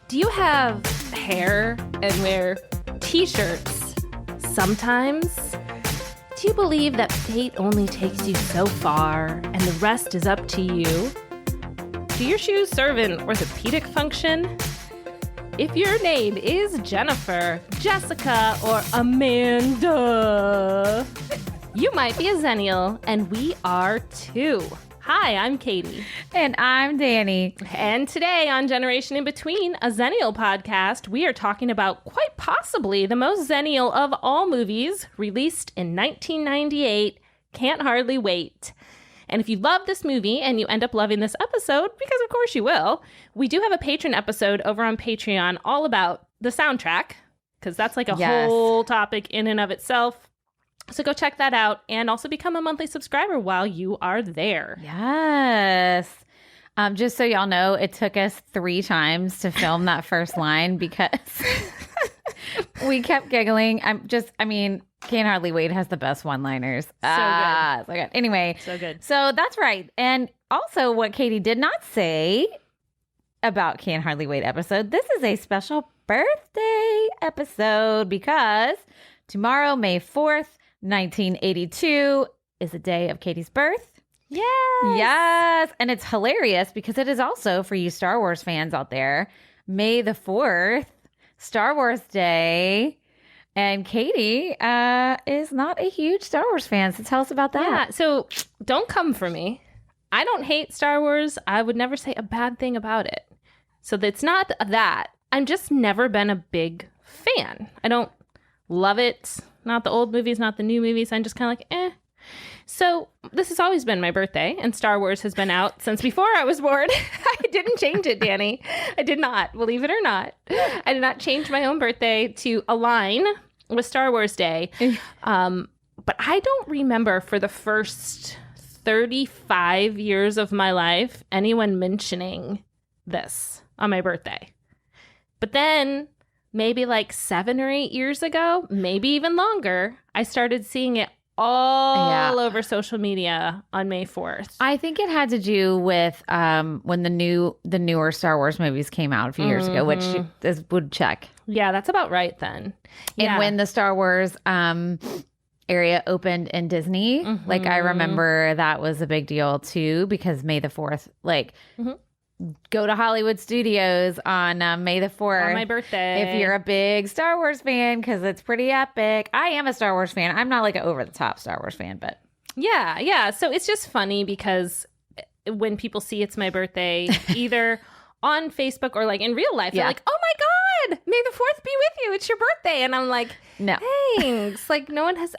Do you have hair and wear t-shirts sometimes? Do you believe that fate only takes you so far and the rest is up to you? Do your shoes serve an orthopedic function? If your name is Jennifer, Jessica, or Amanda, you might be a Xennial, and we are too. Hi, I'm Katie. And I'm Dani. And today on Generation in Between, a Xennial podcast, we are talking about quite possibly the most Xennial of all movies, released in 1998, Can't Hardly Wait. And if you love this movie and you end up loving this episode, because of course you will, we do have a patron episode over on Patreon all about the soundtrack, because that's like a whole topic in and of itself. So go check that out and also become a monthly subscriber while you are there. Yes. Just so y'all know, it took us 3 times to film that first line because we kept giggling. Can't Hardly Wait has the best one-liners. So good. Anyway. So good. So that's right. And also what Katie did not say about Can't Hardly Wait episode, this is a special birthday episode because tomorrow, May 4th, 1982 is the day of Katie's birth. Yes. And it's hilarious because it is also, for you Star Wars fans out there, May the 4th, Star Wars Day. And Katie is not a huge Star Wars fan. So tell us about that. Yeah. So don't come for me. I don't hate Star Wars. I would never say a bad thing about it. So it's not that. I've just never been a big fan. I don't love it. Not the old movies, not the new movies. I'm just kind of like, eh. So this has always been my birthday, and Star Wars has been out since before I was born. I didn't change it, Dani. I did not, believe it or not. I did not change my own birthday to align with Star Wars Day. But I don't remember for the first 35 years of my life anyone mentioning this on my birthday. But then maybe like 7 or 8 years ago, maybe even longer, I started seeing it all over social media on May 4th. I think it had to do with when the newer Star Wars movies came out a few years ago, which would check. Yeah, that's about right then. And when the Star Wars area opened in Disney, like I remember that was a big deal too, because May the 4th, go to Hollywood Studios on May the 4th. On my birthday. If you're a big Star Wars fan, because it's pretty epic. I am a Star Wars fan. I'm not like an over-the-top Star Wars fan, but... Yeah. So it's just funny because when people see it's my birthday, either on Facebook or like in real life, they're like, oh my God, May the 4th be with you. It's your birthday. And I'm like, no. Thanks. Like no one has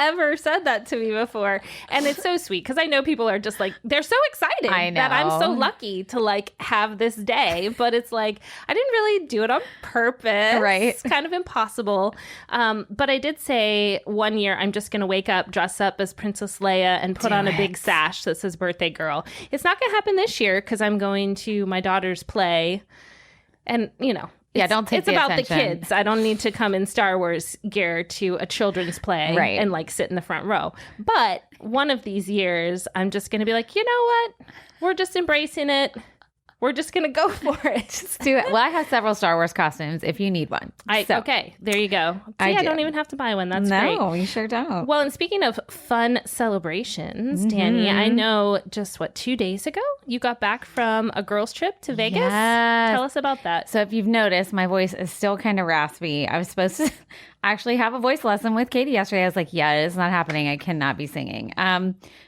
ever said that to me before, and it's so sweet because I know people are just like, they're so excited that I'm so lucky to like have this day, but it's like I didn't really do it on purpose, right? It's kind of impossible. But I did say one year I'm just gonna wake up, dress up as Princess Leia, and put on a big sash that says birthday girl. It's not gonna happen this year because I'm going to my daughter's play, and don't take the attention. It's about the kids. I don't need to come in Star Wars gear to a children's play and like sit in the front row. But one of these years, I'm just going to be like, you know what? We're just embracing it. We're just going to go for it. Just do it. Well, I have several Star Wars costumes if you need one. Okay, there you go. I don't even have to buy one. That's great. No, you sure don't. Well, and speaking of fun celebrations, Dani, I know just 2 days ago, you got back from a girls' trip to Vegas. Yes. Tell us about that. So if you've noticed, my voice is still kind of raspy. I was supposed to actually have a voice lesson with Katie yesterday. I was like, it's not happening. I cannot be singing.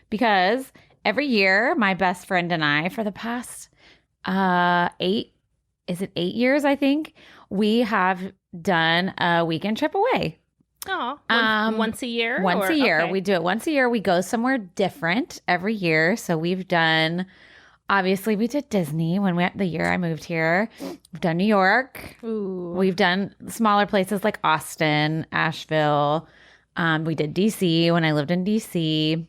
Because every year, my best friend and I, for the past 8 years, I think, we have done a weekend trip away. Oh, once a year? Once a year. Okay. We do it once a year. We go somewhere different every year. So we've done, obviously we did Disney the year I moved here. We've done New York. Ooh. We've done smaller places like Austin, Asheville. We did DC when I lived in DC.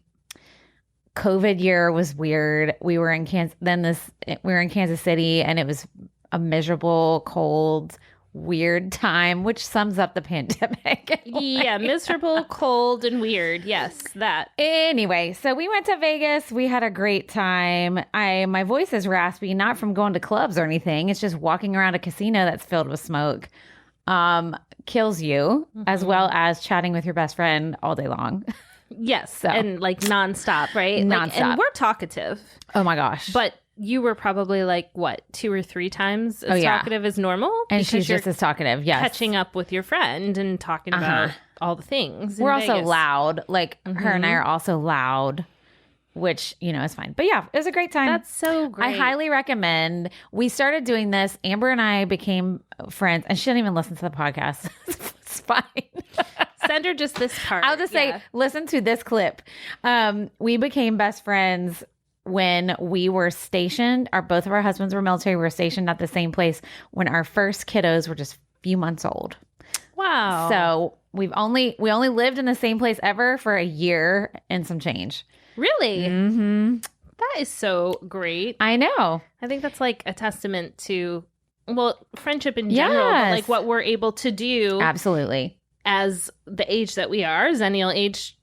COVID year was weird. We were in Kansas City, and it was a miserable, cold weird time, which sums up the pandemic. Yeah, miserable, cold, and weird. Yes, that. Anyway, so we went to Vegas. We had a great time. My voice is raspy, not from going to clubs or anything. It's just walking around a casino that's filled with smoke. Kills you, as well as chatting with your best friend all day long. Yes, and like nonstop, right? Nonstop. And we're talkative. Oh my gosh. But you were probably like, what, 2 or 3 times as talkative as normal? And she's just as talkative, yes. Catching up with your friend and talking about all the things. We're also loud. Like, her and I are also loud, which, is fine. But yeah, it was a great time. That's so great. I highly recommend. We started doing this. Amber and I became friends, and she didn't even listen to the podcast. It's fine. Send her just this part. I'll just say, listen to this clip. We became best friends when we were stationed. Both of our husbands were military. We were stationed at the same place when our first kiddos were just a few months old. Wow. So we only lived in the same place ever for a year and some change. Really? Mm-hmm. That is so great. I know. I think that's like a testament to, friendship in general, but like what we're able to do. Absolutely. As the age that we are, Xennial age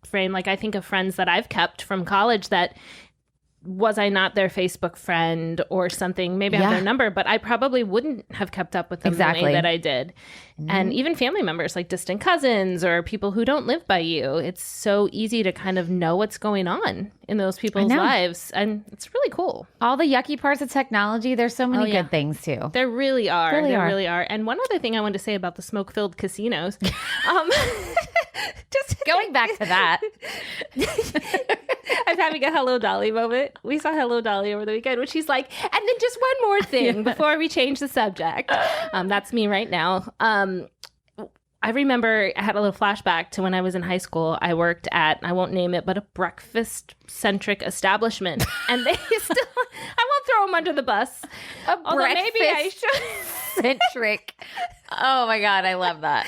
frame. Like, I think of friends that I've kept from college that was I not their Facebook friend or something, maybe I have their number, but I probably wouldn't have kept up with them the way that I did. And even family members, like distant cousins or people who don't live by you. It's so easy to kind of know what's going on in those people's lives. And it's really cool. All the yucky parts of technology, there's so many good things too. There really are. There really are. And one other thing I wanted to say about the smoke-filled casinos. Just going back to that. I'm having a Hello Dolly moment. We saw Hello Dolly over the weekend when she's like, and then just one more thing before we change the subject. That's me right now. I remember I had a little flashback to when I was in high school. I worked at, I won't name it, but a breakfast-centric establishment. And they still, I won't throw them under the bus. Maybe I should. Centric. Oh my God, I love that.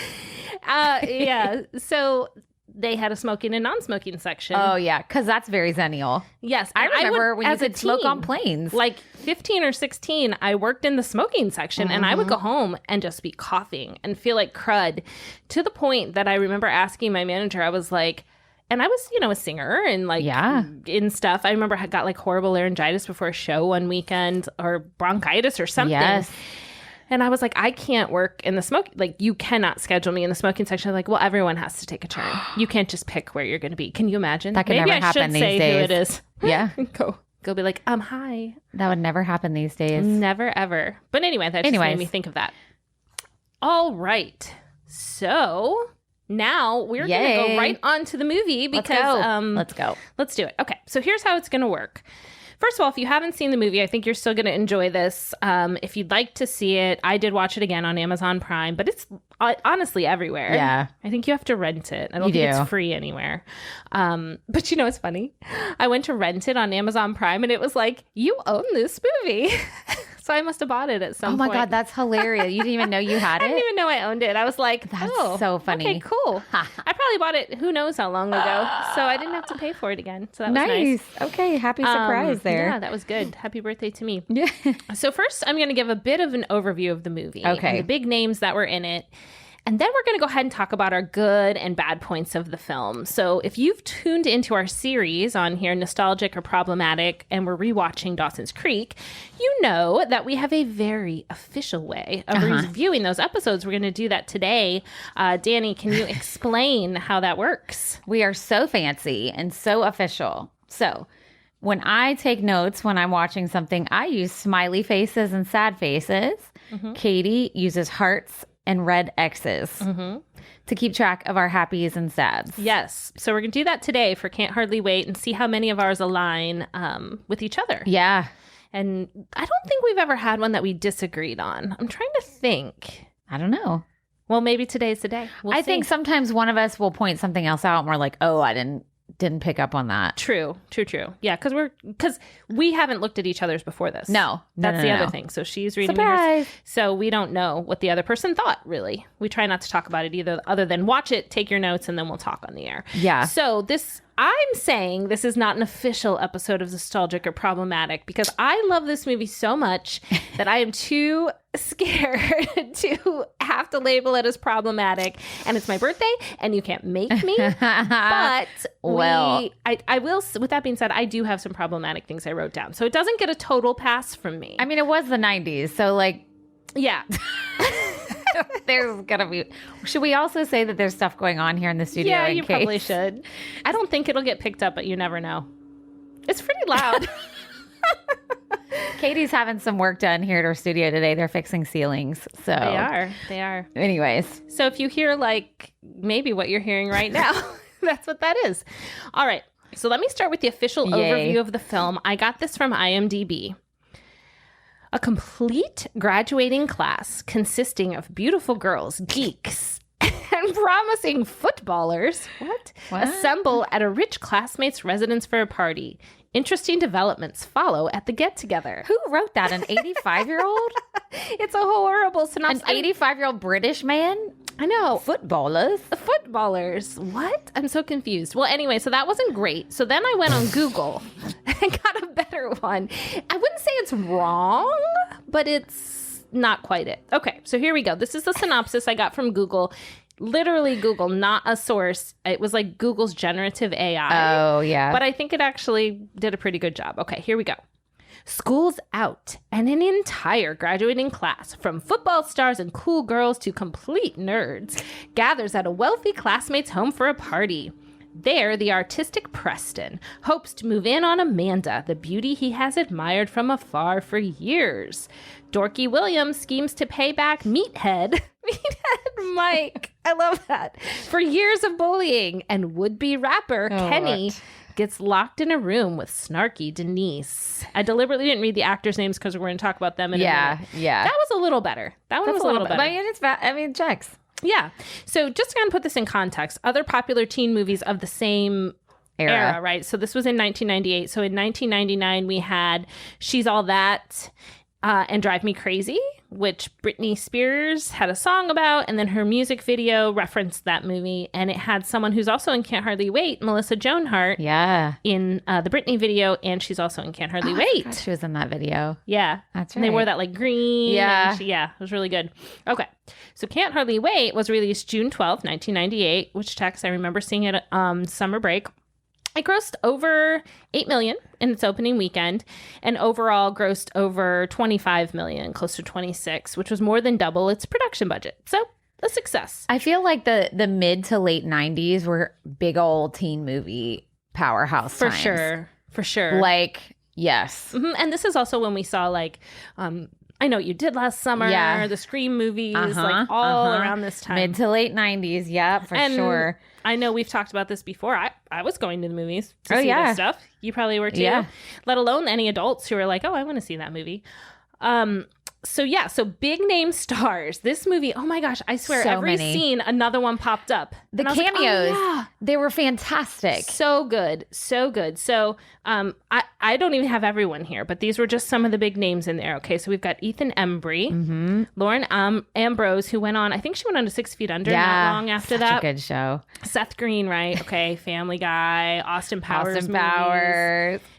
Yeah. So they had a smoking and non-smoking section. Oh, yeah. Because that's very Xennial. Yes. I remember when you could smoke on planes. Like 15 or 16, I worked in the smoking section and I would go home and just be coughing and feel like crud, to the point that I remember asking my manager, I was like, and I was, a singer and like in stuff. I remember I got like horrible laryngitis before a show one weekend, or bronchitis or something. Yes. And I was like, I can't work in the smoke. Like, you cannot schedule me in the smoking section. I'm like, well, everyone has to take a turn. You can't just pick where you're going to be. Can you imagine? That could never happen these days. Maybe I should say who it is. Yeah. Go be like, hi. That would never happen these days. Never, ever. But anyway, that just made me think of that. All right. So now we're going to go right on to the movie because let's go. Let's do it. Okay. So here's how it's going to work. First of all, if you haven't seen the movie, I think you're still going to enjoy this. If you'd like to see it, I did watch it again on Amazon Prime, but it's honestly everywhere. Yeah. I think you have to rent it. I don't think it's free anywhere. But it's funny. I went to rent it on Amazon Prime and it was like, you own this movie. So I must have bought it at some point. Oh my God, that's hilarious. You didn't even know you had it? I didn't even know I owned it. I was like, that's so funny. Okay, cool. I probably bought it who knows how long ago. So I didn't have to pay for it again. So that was nice. Okay, happy surprise there. Yeah, that was good. Happy birthday to me. Yeah. So first, I'm going to give a bit of an overview of the movie. Okay. And the big names that were in it. And then we're going to go ahead and talk about our good and bad points of the film. So if you've tuned into our series on here, Nostalgic or Problematic, and we're rewatching Dawson's Creek, you know that we have a very official way of reviewing those episodes. We're going to do that today. Dani, can you explain how that works? We are so fancy and so official. So when I take notes when I'm watching something, I use smiley faces and sad faces. Katie uses hearts and red X's to keep track of our happies and sads. Yes. So we're going to do that today for Can't Hardly Wait and see how many of ours align with each other. Yeah. And I don't think we've ever had one that we disagreed on. I'm trying to think. I don't know. Well, maybe today's the day. I think sometimes one of us will point something else out and we're like, oh, I didn't pick up on that. True. Yeah, because we haven't looked at each other's before this. No. That's the other thing. So she's reading hers. So we don't know what the other person thought, really. We try not to talk about it either, other than watch it, take your notes, and then we'll talk on the air. Yeah. So I'm saying this is not an official episode of Nostalgic or Problematic because I love this movie so much that I am too scared to have to label it as problematic. And it's my birthday and you can't make me. But I will, with that being said, I do have some problematic things I wrote down. So it doesn't get a total pass from me. I mean, it was the 90s. So like, yeah. There's gonna be. Should we also say that there's stuff going on here in the studio? Yeah, you probably should. I don't think it'll get picked up, but you never know. It's pretty loud. Katie's having some work done here at our studio today. They're fixing ceilings. So they are. Anyways, so if you hear like maybe what you're hearing right now, that's what that is. All right. So let me start with the official overview of the film. I got this from IMDb. A complete graduating class consisting of beautiful girls, geeks, and promising footballers what? Assemble at a rich classmate's residence for a party. Interesting developments follow at the get-together. Who wrote that? An 85-year-old? It's a horrible synopsis. An 85-year-old British man? I know. Footballers? What? I'm so confused. Well, anyway, so that wasn't great. So then I went on Google and got a better one. I wouldn't say it's wrong, but it's not quite it. Okay, so here we go. This is the synopsis I got from Google. Literally Google, not a source. It was like Google's generative AI. Oh, yeah. But I think it actually did a pretty good job. Okay, here we go. School's out, and an entire graduating class, from football stars and cool girls to complete nerds, gathers at a wealthy classmate's home for a party. There, the artistic Preston hopes to move in on Amanda, the beauty he has admired from afar for years. Dorky William schemes to pay back Meathead Mike, I love that, for years of bullying, and would-be rapper Kenny gets locked in a room with snarky Denise. I deliberately didn't read the actors' names because we're going to talk about them in a minute. Yeah. That was a little better. That one was a little better. I mean, it checks. Yeah. So just to kind of put this in context, other popular teen movies of the same era, right? So this was in 1998. So in 1999, we had She's All That and Drive Me Crazy, which Britney Spears had a song about, and then her music video referenced that movie, and it had someone who's also in Can't Hardly Wait, Melissa Joan Hart, in the Britney video, and she's also in Can't Hardly Wait. She was in that video. Yeah. That's right. And they wore that like green. Yeah. It was really good. Okay. So Can't Hardly Wait was released June 12th, 1998, which checks. I remember seeing it summer break. It grossed over $8 million in its opening weekend, and overall grossed over $25 million, close to 26, which was more than double its production budget. So a success. I feel like the mid to late 90s were big old teen movie powerhouse For times. sure. Like, yes. Mm-hmm. And this is also when we saw like I Know What You Did Last Summer, the Scream movies, like all around this time. Mid to late 90s, yeah, for sure. I know we've talked about this before. I was going to the movies to see this stuff. You probably were too. Yeah. Let alone any adults who are like, oh, I want to see that movie. So big name stars. This movie, oh my gosh, I swear every scene, another one popped up. The cameos, they were fantastic. So good. So I don't even have everyone here, but these were just some of the big names in there. Okay, so we've got Ethan Embry, Lauren Ambrose, who went on, I think she went on to 6 Feet Under not long after that. A good show. Seth Green, right? Okay, Family Guy, Austin Powers.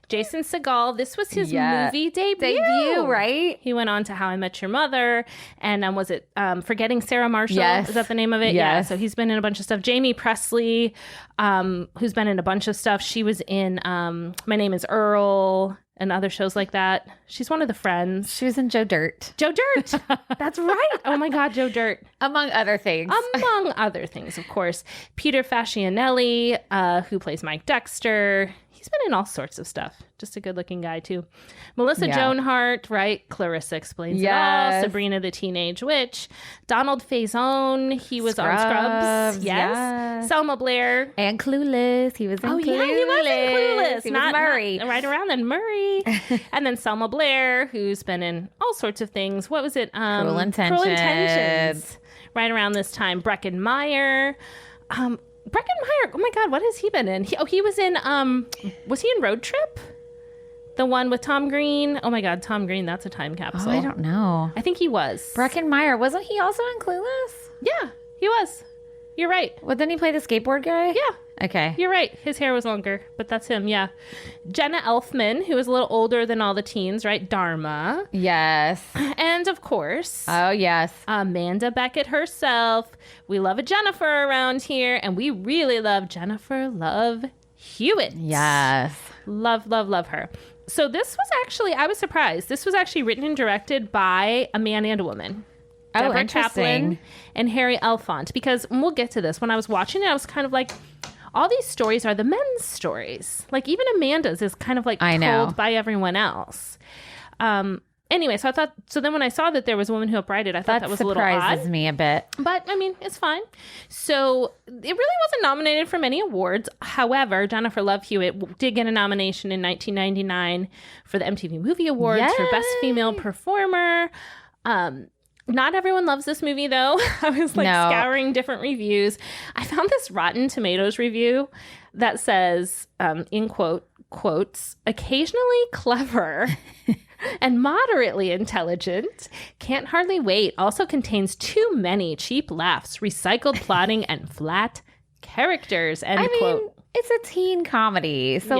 Jason Segal, this was his movie debut, right? He went on to How I Met Your Mother, and was it Forgetting Sarah Marshall? Yes. Is that the name of it? Yes. Yeah, so he's been in a bunch of stuff. Jamie Presley, who's been in a bunch of stuff. She was in My Name is Earl and other shows like that. She's one of the friends. She was in Joe Dirt. Joe Dirt! That's right! Oh my God, Joe Dirt. Among other things. Among other things, of course. Peter Fascianelli, who plays Mike Dexter. He's been in all sorts of stuff. Just a good-looking guy, too. Melissa Joan Hart, right? Clarissa Explains It All. Sabrina the Teenage Witch. Donald Faison. He was on Scrubs. Yes. Selma Blair. And Clueless. He was in Clueless. Yeah, he was in Clueless. He was Murray. Right around then, Murray. And then Selma Blair, who's been in all sorts of things. What was it? Cruel Intentions. Right around this time. Breckin Meyer. Breckin Meyer, oh my God, what has he been in? He was in, was he in Road Trip? The one with Tom Green? Oh my God, Tom Green, that's a time capsule. Oh, I don't know. I think he was. Breckin Meyer, wasn't he also in Clueless? Yeah, he was. You're right. Well, didn't he play the skateboard guy? Yeah. Okay. You're right. His hair was longer, but that's him. Yeah. Jenna Elfman, who was a little older than all the teens, right? Dharma. Yes. And of course, Oh, yes. Amanda Beckett herself. We love a Jennifer around here, and we really love Jennifer Love Hewitt. Yes. Love, love, love her. So this was actually, I was surprised. This was actually written and directed by a man and a woman. Oh, Deborah interesting. Kaplan and Harry Elfont. Because, and we'll get to this, when I was watching it, I was kind of like, all these stories are the men's stories. Like, even Amanda's is kind of like told by everyone else. Anyway, so I thought, so then when I saw that there was a woman who uprighted, I thought that was a little odd. That surprises me a bit. But, I mean, it's fine. So it really wasn't nominated for many awards. However, Jennifer Love Hewitt did get a nomination in 1999 for the MTV Movie Awards for Best Female Performer. Not everyone loves this movie, though. I was scouring different reviews. I found this Rotten Tomatoes review that says, in quotes, occasionally clever and moderately intelligent, can't hardly wait, also contains too many cheap laughs, recycled plotting, and flat characters, end quote. Mean, it's a teen comedy, so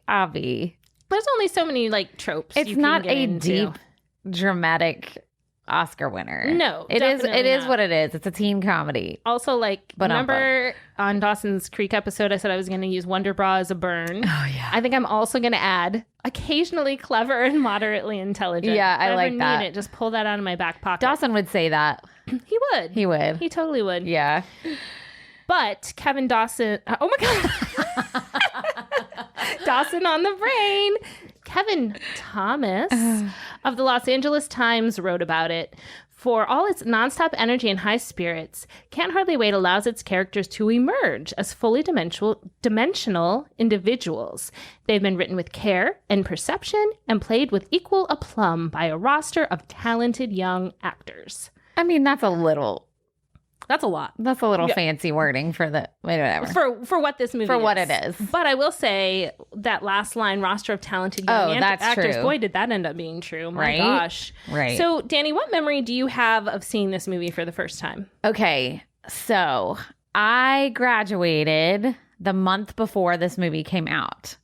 obvi. There's only so many tropes. It's not a deep, dramatic Oscar winner. No, it is what it is. It's a teen comedy. Also, remember on Dawson's Creek episode, I said I was going to use Wonder Bra as a burn. Oh yeah. I think I'm also going to add occasionally clever and moderately intelligent. Yeah, I like that. Need it, just pull that out of my back pocket. Dawson would say that. He would. He would. He totally would. Yeah. But Kevin Dawson. Oh my God. Dawson on the brain. Kevin Thomas of the Los Angeles Times wrote about it. For all its nonstop energy and high spirits, Can't Hardly Wait allows its characters to emerge as fully dimensional individuals. They've been written with care and perception and played with equal aplomb by a roster of talented young actors. I mean, that's a little fancy wording for the whatever. For what this movie is. For what it is. But I will say that last line, roster of talented young actors, true. Boy, did that end up being true. My right? gosh. Right. So, Dani, what memory do you have of seeing this movie for the first time? Okay. So, I graduated the month before this movie came out.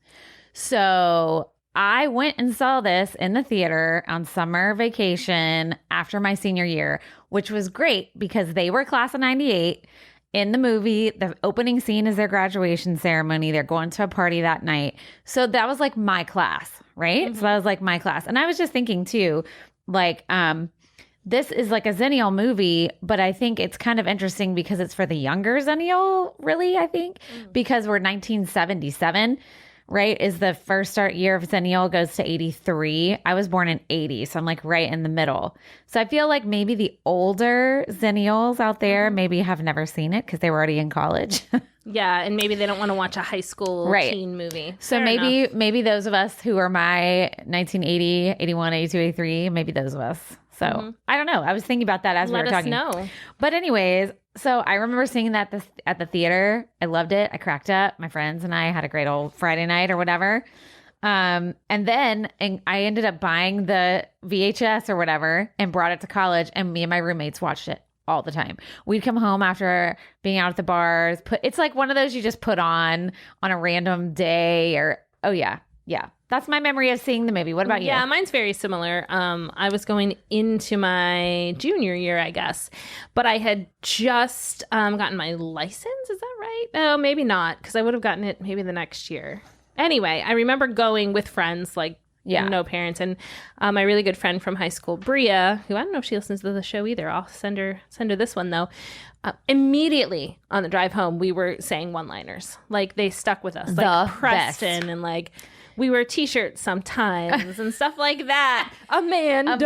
So, I went and saw this in the theater on summer vacation after my senior year, which was great because they were class of 98. In the movie, the opening scene is their graduation ceremony. They're going to a party that night. So that was like my class, right? Mm-hmm. So that was like my class. And I was just thinking too, this is like a Xennial movie, but I think it's kind of interesting because it's for the younger Xennial, really, I think, because we're 1977. Right, is the first start year of Xennial goes to 83. I was born in 80, so I'm like right in the middle. So I feel like maybe the older Xennials out there maybe have never seen it because they were already in college. Yeah, and maybe they don't want to watch a high school teen movie. So maybe those of us who are my 1980, 81, 82, 83, maybe those of us. So I don't know. I was thinking about that as we were talking. Let us know. But anyways, so I remember seeing that at the theater. I loved it. I cracked up. My friends and I had a great old Friday night or whatever. And then I ended up buying the VHS or whatever and brought it to college. And me and my roommates watched it all the time. We'd come home after being out at the bars. It's like one of those you just put on a random day or, oh yeah. Yeah. That's my memory of seeing the movie. What about you? Yeah, mine's very similar. I was going into my junior year, I guess, but I had just gotten my license. Is that right? Oh, maybe not, because I would have gotten it maybe the next year. Anyway, I remember going with friends, no parents, and my really good friend from high school, Bria, who I don't know if she listens to the show either. I'll send her this one though. Immediately on the drive home, we were saying one-liners. They stuck with us, like Preston best. And we wear t-shirts sometimes and stuff like that. Amanda.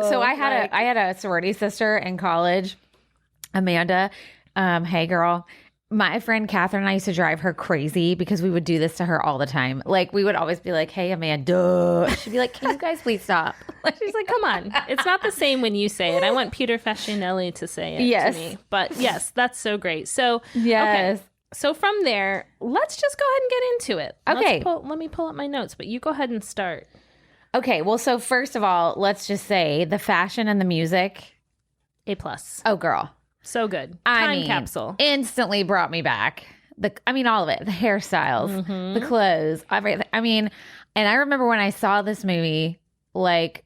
So I had a sorority sister in college, Amanda. Hey girl. My friend Catherine and I used to drive her crazy because we would do this to her all the time. We would always be like, hey, Amanda. She'd be like, can you guys please stop? She's like, come on. It's not the same when you say it. I want Peter Facinelli to say it to me. But yes, that's so great. So, yes. Okay. So from there, let's just go ahead and get into it. Okay. Let me pull up my notes, but you go ahead and start. Okay. Well, so first of all, let's just say the fashion and the music. A+. Oh, girl. So good. Time capsule. Instantly brought me back. all of it, the hairstyles, Mm-hmm. the clothes, everything. I mean, and I remember when I saw this movie, like,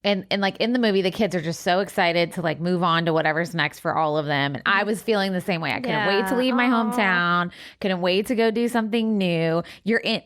and like in the movie, the kids are just so excited to like move on to whatever's next for all of them. And I was feeling the same way. I couldn't wait to leave my hometown. Couldn't wait to go do something new. You're in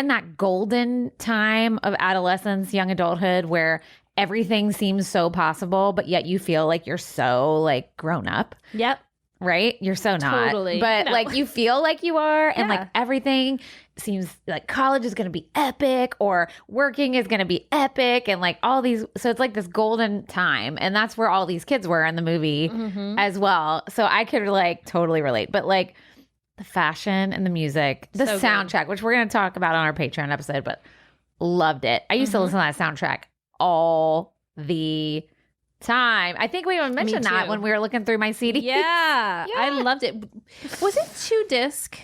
that golden time of adolescence, young adulthood where everything seems so possible, but yet you feel like you're so like grown up. Yep. Right? You're so not. Totally. But like you feel like you are, and Yeah. like everything seems like college is going to be epic or working is going to be epic and like all these. So it's like this golden time. And that's where all these kids were in the movie as well. So I could like totally relate. But like the fashion and the music, the So good. soundtrack, which we're going to talk about on our Patreon episode, but loved it. I used to listen to that soundtrack all the time. I think we even mentioned that too. when we were looking through my CD. Yeah, I loved it. Was it 2-disc?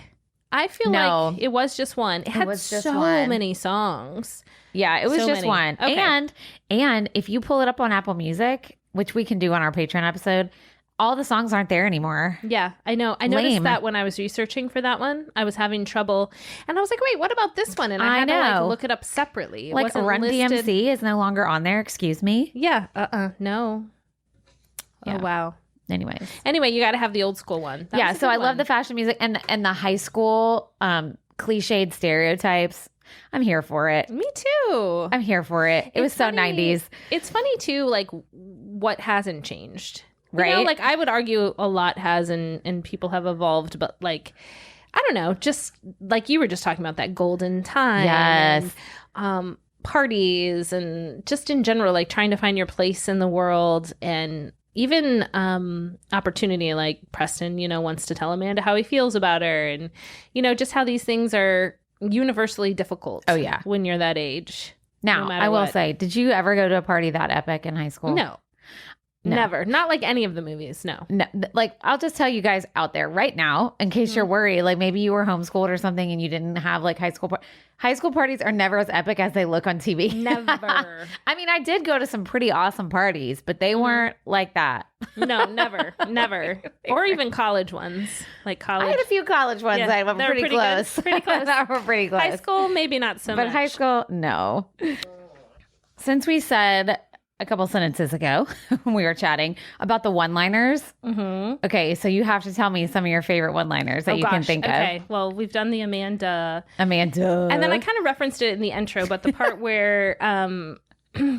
I feel No. like it was just one. It had was just so one. many songs. Yeah, it was So just many. one. Okay. And if you pull it up on Apple Music, which we can do on our Patreon episode, all the songs aren't there anymore. Yeah, I know. I noticed Lame. that when I was researching for that one, I was having trouble, and I was like, "Wait, what about this one?" And I I had to like know. look it up separately. It Like wasn't Run listed. DMC is no longer on there. Excuse me. Yeah. No. Yeah. Oh wow. Anyways. Anyway, you got to have the old school one. That Yeah, was a so good I love one. the fashion music and the high school cliched stereotypes. I'm here for it. Me too. I'm here for it. It was so funny. 90s. It's funny too, like what hasn't changed, You know, Right? like I would argue a lot has, and people have evolved, but like I don't know, just like you were just talking about that golden time, Yes. and, parties, and just in general, like trying to find your place in the world, and even opportunity. Like Preston, wants to tell Amanda how he feels about her, and just how these things are universally difficult. Oh, yeah. when you're that age. Now, matter I will what. say, did you ever go to a party that epic in high school? No. No. Never. Not like any of the movies. No. No, like I'll just tell you guys out there right now, in case you're worried, like maybe you were homeschooled or something and you didn't have like high school parties are never as epic as they look on TV. Never. I mean, I did go to some pretty awesome parties, but they weren't like that. No, never. Never. Or even college ones. Like I college. had a few college ones Yeah, that were they were pretty pretty good. close. Pretty close. That were pretty close. High school, maybe not so But much. high school, no. Since we said a couple sentences ago when we were chatting about the one-liners. Mm-hmm. Okay, so you have to tell me some of your favorite one-liners that you can think Okay. Well, we've done the Amanda. of. Amanda. And then I kind of referenced it in the intro, but the part where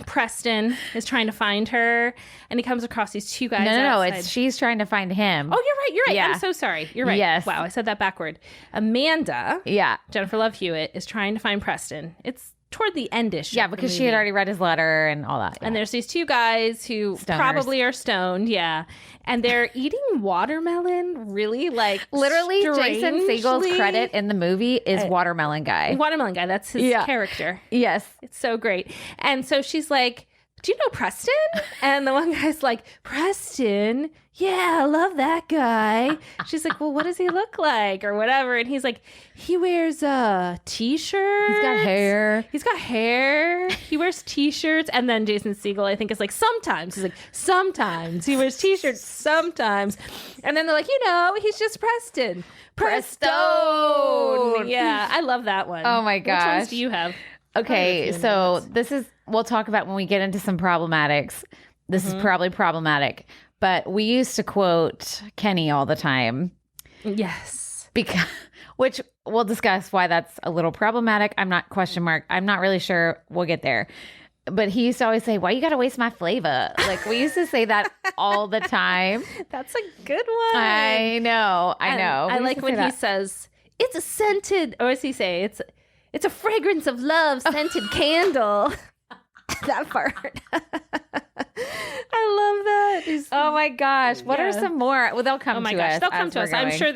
Preston is trying to find her and he comes across these two guys. No, outside. it's she's trying to find him. Oh, you're right. Yeah. I'm so sorry. You're right. Yes. Wow, I said that backward. Amanda, Yeah. Jennifer Love Hewitt, is trying to find Preston. It's toward the endish. Yeah, of the because she had movie. already read his letter and all that. And there's these two guys who Stoners. probably are stoned, yeah. And they're eating watermelon really like literally Jason Segal's strangely. credit in the movie is Watermelon Guy. Watermelon guy, that's his Yeah. character. Yes. It's so great. And so she's like, "Do you know Preston?" And the one guy's like, "Preston? Yeah, I love that guy." She's like, "Well, what does he look like?" Or whatever. And he's like, "He wears t-shirts. He's got hair. He's got hair. He wears t-shirts." And then Jason Segal, I think, is like, "Sometimes." He's like, "Sometimes. He wears t-shirts sometimes." And then they're like, he's just Preston. Prestone. Yeah, I love that one. Oh my Which ones gosh. do you have? Okay, so we'll talk about when we get into some problematics. This is probably problematic, but we used to quote Kenny all the time Yes. because, which we'll discuss why that's a little problematic. I'm not I'm not really sure. We'll get there. But he used to always say, "Why you got to waste my flavor?" Like we used to say that all the time. That's a good one. I know. And We I used like to when say he that. says, "It's a scented," or does he say, It's a fragrance of love scented candle." That part. I love that. Oh my gosh. What are Yeah. some more? Well, they'll come Oh my to gosh, us. they'll come as to we're us. I'm going. sure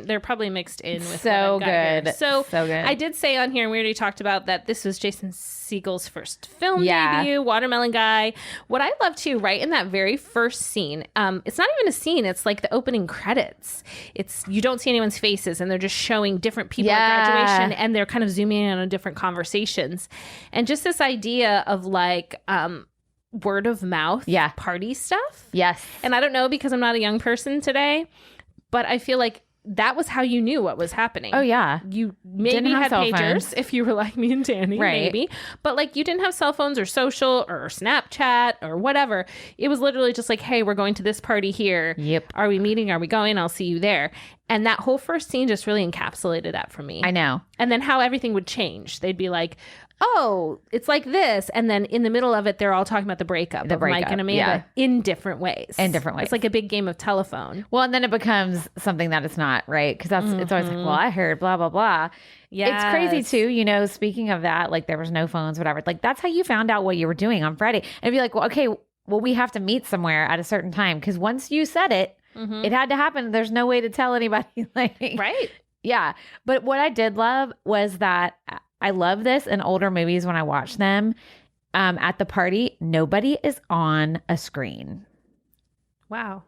they're probably mixed in with So what I've got here. good. So good. I did say on here, and we already talked about that this was Jason Segal's first film Yeah. debut, Watermelon Guy. What I love too, right in that very first scene, it's not even a scene, it's like the opening credits. You don't see anyone's faces, and they're just showing different people Yeah. at graduation, and they're kind of zooming in on different conversations. And just this idea of like word of mouth party stuff. Yes. And I don't know, because I'm not a young person today, but I feel like that was how you knew what was happening. Oh, yeah. You maybe had pagers if you were like me and Dani, maybe. But like you didn't have cell phones or social or Snapchat or whatever. It was literally just like, hey, we're going to this party here. Yep. Are we meeting? Are we going? I'll see you there. And that whole first scene just really encapsulated that for me. I know. And then how everything would change. They'd be like, oh, it's like this. And then in the middle of it, they're all talking about the breakup of Mike and Amanda in different ways. It's like a big game of telephone. Well, and then it becomes something that it's not, right? Because it's always like, well, I heard blah, blah, blah. Yeah, it's crazy too. You know, speaking of that, like there was no phones, whatever. Like that's how you found out what you were doing on Friday. And it'd be like, well, okay, well, we have to meet somewhere at a certain time. Because once you said it, it had to happen. There's no way to tell anybody. Like, right. Yeah. But what I did love was that I love this in older movies when I watch them. At the party, nobody is on a screen. Wow.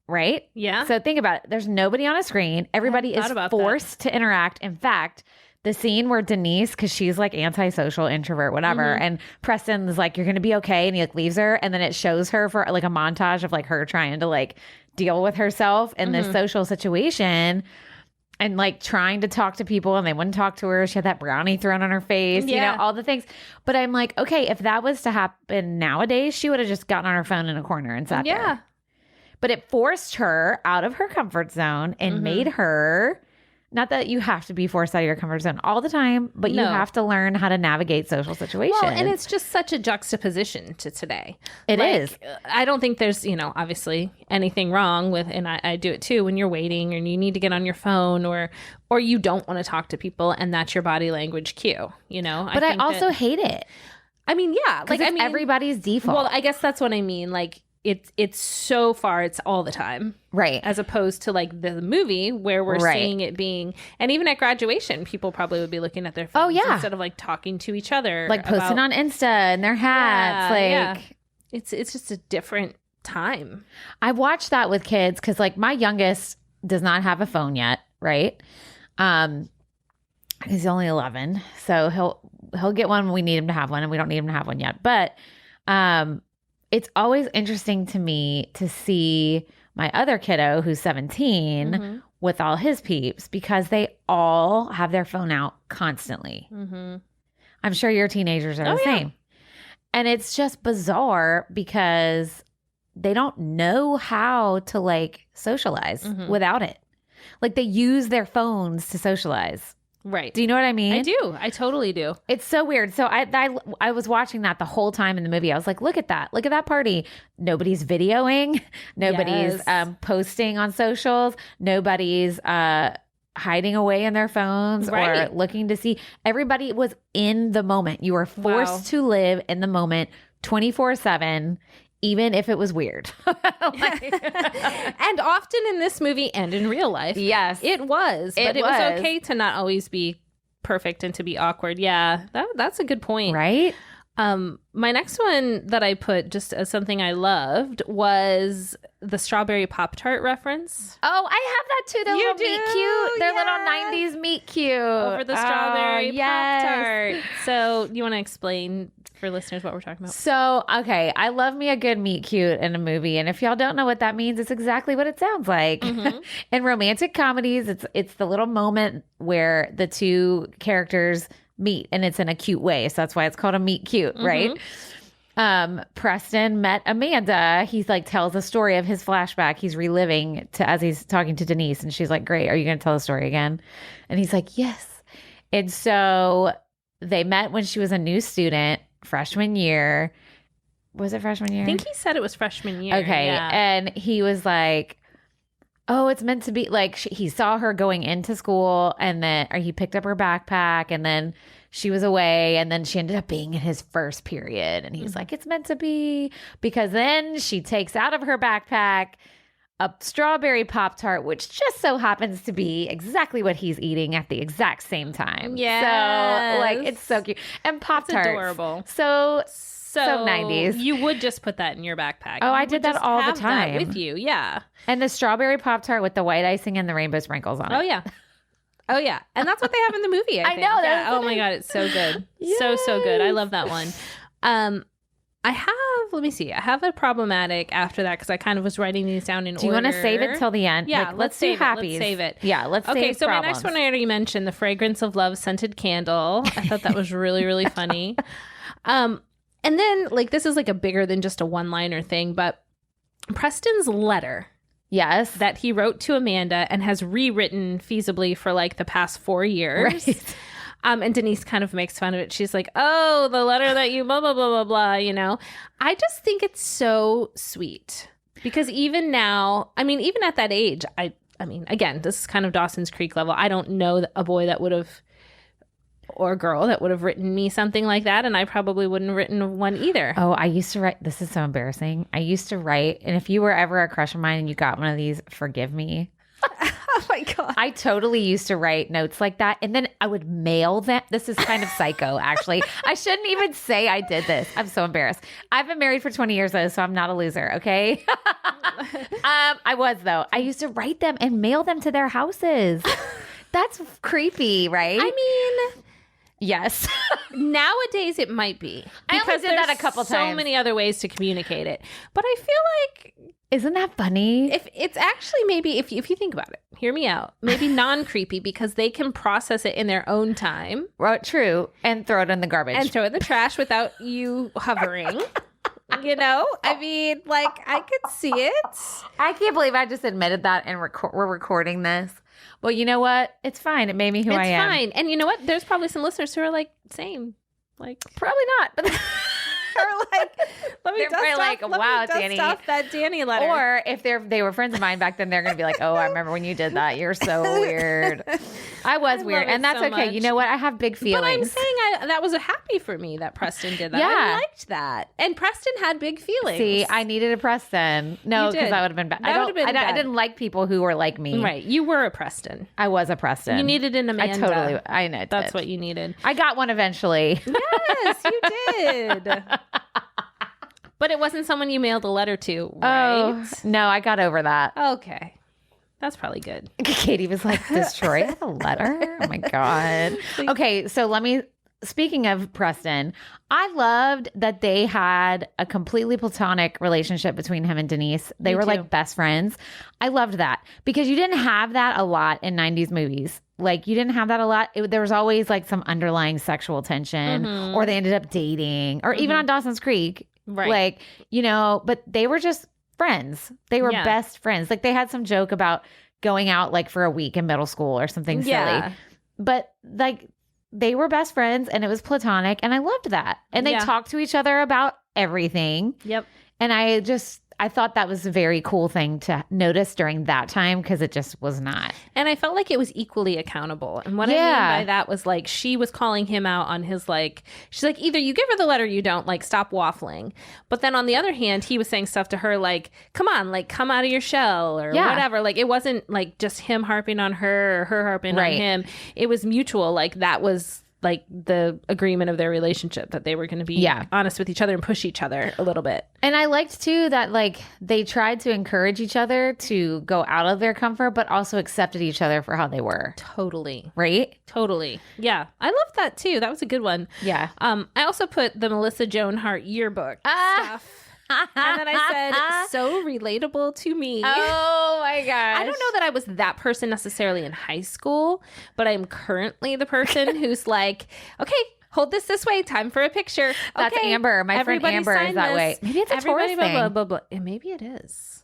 Right? Yeah. So think about it. There's nobody on a screen. Everybody is forced to interact. In fact, the scene where Denise, because she's like antisocial, introvert, whatever, and Preston's like, you're going to be okay. And he like leaves her. And then it shows her for like a montage of like her trying to like deal with herself in this social situation. And like trying to talk to people and they wouldn't talk to her. She had that brownie thrown on her face, you know, all the things. But I'm like, okay, if that was to happen nowadays, she would have just gotten on her phone in a corner and sat there. But it forced her out of her comfort zone and made her, not that you have to be forced out of your comfort zone all the time, but you have to learn how to navigate social situations. Well, and it's just such a juxtaposition to today. It is. I don't think there's, you know, obviously anything wrong with, and I do it too, when you're waiting and you need to get on your phone or you don't want to talk to people and that's your body language cue, you know? But I also hate it. I mean, yeah. Like, it's everybody's default. Well, I guess that's what I mean. Like, it's so far, it's all the time. Right. As opposed to like the movie where we're seeing it being, and even at graduation, people probably would be looking at their phones instead of like talking to each other. Like posting on Insta and their hats. It's just a different time. I watched that with kids because like my youngest does not have a phone yet. Right. He's only 11. So he'll get one when we need him to have one and we don't need him to have one yet. But, it's always interesting to me to see my other kiddo who's 17 with all his peeps because they all have their phone out constantly. I'm sure your teenagers are the same. And it's just bizarre because they don't know how to like socialize without it. Like they use their phones to socialize. Right. Do you know what I mean? I do. I totally do. It's so weird. So I was watching that the whole time in the movie. I was like, look at that. Look at that party. Nobody's videoing. Nobody's posting on socials. Nobody's hiding away in their phones or looking to see. Everybody was in the moment. You were forced to live in the moment 24/7. Even if it was weird. And often in this movie and in real life. Yes. It was. But it was okay to not always be perfect and to be awkward. Yeah, that's a good point. Right? My next one that I put just as something I loved was the strawberry Pop-Tart reference. Oh, I have that too. Their little meet cute. Their little 90s meet cute. Over the strawberry Pop-Tart. So you want to explain for listeners what we're talking about? So, okay. I love me a good meet cute in a movie. And if y'all don't know what that means, it's exactly what it sounds like. In romantic comedies, it's the little moment where the two characters meet and it's in a cute way. So that's why it's called a meet cute, right? Preston met Amanda. He's like tells a story of his flashback. He's reliving as he's talking to Denise and she's like, great, are you going to tell the story again? And he's like, yes. And so they met when she was a new student, freshman year. Was it freshman year? I think he said it was freshman year. Okay. Yeah. And he was like, oh, it's meant to be like he saw her going into school and then he picked up her backpack and then she was away and then she ended up being in his first period. And he's like, it's meant to be, because then she takes out of her backpack a strawberry Pop-Tart, which just so happens to be exactly what he's eating at the exact same time. Yeah. So like, it's so cute. And Pop-Tarts. Adorable. So 90s. You would just put that in your backpack. Oh, I did that all the time. With you, yeah. And the strawberry Pop-Tart with the white icing and the rainbow sprinkles on it. Oh, yeah. Oh, yeah. And that's what they have in the movie, I think. know. Yeah. Oh, my God. It's so good. Yeah. So good. I love that one. let me see. I have a problematic after that because I kind of was writing these down in order. Do you want to save it till the end? Yeah, Like, let's do happy. Let's save it. Yeah, let's save Okay, so problems. my next one I already mentioned, the Fragrance of Love scented candle. I thought that was really, really funny. And then, like, this is like a bigger than just a one-liner thing, but Preston's letter. Yes. That he wrote to Amanda and has rewritten feasibly for like the past 4 years. Right. And Denise kind of makes fun of it. She's like, oh, the letter that you blah, blah, blah, blah, blah, you know. I just think it's so sweet. Because even now, I mean, even at that age, I mean, again, this is kind of Dawson's Creek level. I don't know a boy that would have, or a girl that would have written me something like that. And I probably wouldn't have written one either. Oh, I used to write. This is so embarrassing. I used to write. And if you were ever a crush of mine and you got one of these, forgive me. Oh my God. I totally used to write notes like that. And then I would mail them. This is kind of psycho, actually. I shouldn't even say I did this. I'm so embarrassed. I've been married for 20 years, though, so I'm not a loser, okay? I was, though. I used to write them and mail them to their houses. That's creepy, right? I mean... Yes. Nowadays it might be. I only did that a couple so times. So many other ways to communicate it. But I feel like... Isn't that funny? If it's actually maybe, if you think about it, hear me out, maybe non-creepy because they can process it in their own time. Well, true. And throw it in the garbage. And throw it in the trash without you hovering. You know? I mean, like, I could see it. I can't believe I just admitted that and we're recording this. Well, you know what? It's fine. It made me who I am. It's fine. And you know what? There's probably some listeners who are like, same. Like, probably not. But or like, let me they're dust like, off, wow, Dani. off that Dani letter. Or if they were friends of mine back then, they're going to be like, oh, I remember when you did that. You're so weird. I was weird. And that's so okay. much. You know what? I have big feelings. But I'm saying that was happy for me that Preston did that. Yeah. I liked that. And Preston had big feelings. See, I needed a Preston. No, because that would have been bad. I didn't like people who were like me. Right. You were a Preston. I was a Preston. You needed an Amanda. I know. That's what you needed. I got one eventually. Yes, you did. But it wasn't someone you mailed a letter to, right? Oh, no, I got over that. Okay. That's probably good. Katie was like, does Troy have a letter? Oh my God. Okay, so speaking of Preston, I loved that they had a completely platonic relationship between him and Denise. They were like best friends. I loved that because you didn't have that a lot in 90s movies. Like you didn't have that a lot. There was always like some underlying sexual tension or they ended up dating or even on Dawson's Creek. Right. Like, you know, but they were just friends. They were best friends. Like they had some joke about going out like for a week in middle school or something silly. But like they were best friends and it was platonic and I loved that. And they talked to each other about everything. Yep. And I thought that was a very cool thing to notice during that time because it just was not. And I felt like it was equally accountable. And what I mean by that was like she was calling him out on his like, she's like, either you give her the letter or you don't, like stop waffling. But then on the other hand, he was saying stuff to her like, come on, like come out of your shell or whatever. Like it wasn't like just him harping on her or her harping on him. It was mutual. Like that was like the agreement of their relationship that they were going to be honest with each other and push each other a little bit. And I liked too that like they tried to encourage each other to go out of their comfort, but also accepted each other for how they were. Totally. Right? Totally. Yeah. I loved that too. That was a good one. Yeah. I also put the Melissa Joan Hart yearbook stuff. And then I said, so relatable to me. Oh my gosh. I don't know that I was that person necessarily in high school, but I'm currently the person who's like, okay, hold this way. Time for a picture. That's okay, Amber. My friend Amber is that way. Maybe it's a Taurus thing. Blah, blah, blah. And maybe it is.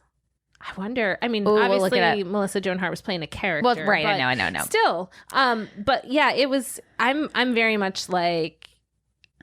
I wonder. I mean, Ooh, obviously Melissa Joan Hart was playing a character. Well, right. I know. Still. But yeah, it was, I'm very much like,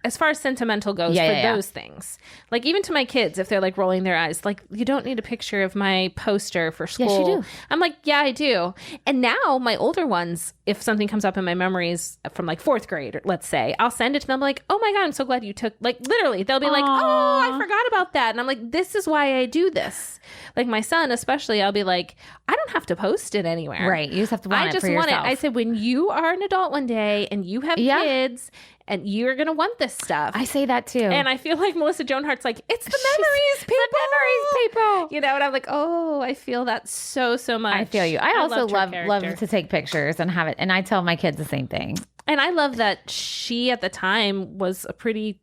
as far as sentimental goes those things, like even to my kids, if they're like rolling their eyes, like you don't need a picture of my poster for school. Yes, you do. I'm like, yeah, I do. And now my older ones, if something comes up in my memories from like fourth grade, let's say, I'll send it to them like, oh my God, I'm so glad you took, like literally they'll be like, oh, I forgot about that. And I'm like, this is why I do this. Like my son, especially, I'll be like, I don't have to post it anywhere. Right. You just have to want it for yourself. I said, when you are an adult one day and you have kids and you're going to want this stuff. I say that too. And I feel like Melissa Joan Hart's like, it's the memories, people. The memories, people. You know, and I'm like, oh, I feel that so much. I feel you. I also love to take pictures and have it. And I tell my kids the same thing. And I love that she at the time was a pretty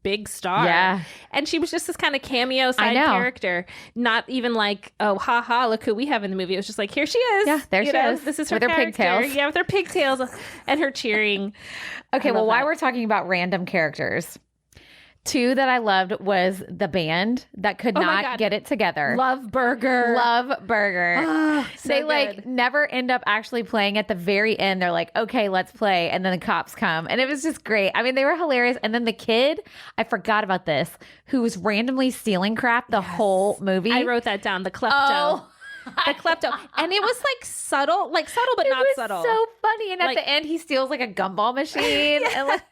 big star. Yeah. And she was just this kind of cameo side character. Not even like, oh, haha, look who we have in the movie. It was just like, here she is. Yeah, there she is. This is her with her character. pigtails. Yeah, with her pigtails and her cheering. Okay, well, while we're talking about random characters, 2 that I loved was the band that could not get it together. Love Burger. Oh, so they good. never end up actually playing at the very end. They're like, okay, let's play. And then the cops come. And it was just great. I mean, they were hilarious. And then the kid, I forgot about this, who was randomly stealing crap the whole movie. I wrote that down. The klepto. Oh. The klepto. And it was like subtle but not subtle. So funny. And at the end, he steals like a gumball machine. And like,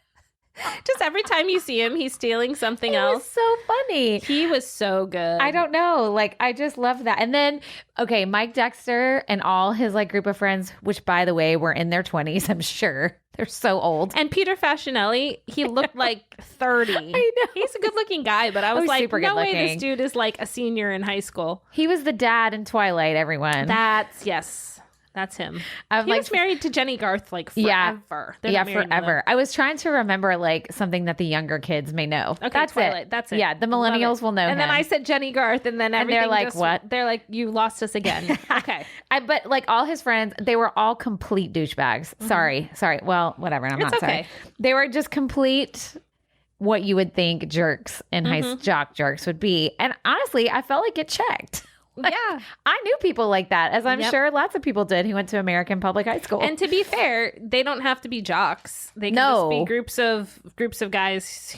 just every time you see him, he's stealing something else. It was so funny. He was so good. I don't know. Like, I just love that. And then, okay, Mike Dexter and all his like group of friends, which by the way, were in their 20s, I'm sure. They're so old. And Peter Facinelli, he looked like 30. I know. He's a good looking guy, but I was like, super no way good-looking. this dude is like a senior in high school. He was the dad in Twilight, everyone. That's him. I'm he like, was married to Jenny Garth like forever. They're not married forever. anymore. I was trying to remember like something that the younger kids may know. Okay, that's Twilight. it. That's it. Yeah, the millennials will know and him. then I said Jenny Garth, and then everything they're like, just, what? They're like, you lost us again. Okay. But like all his friends, they were all complete douchebags. Sorry. Well, whatever. I'm not sorry. They were just complete what you would think jerks and jock jerks would be. And honestly, I felt like it checked. Like, yeah. I knew people like that, as I'm sure lots of people did who went to American public high school. And to be fair, they don't have to be jocks. They can just be groups of guys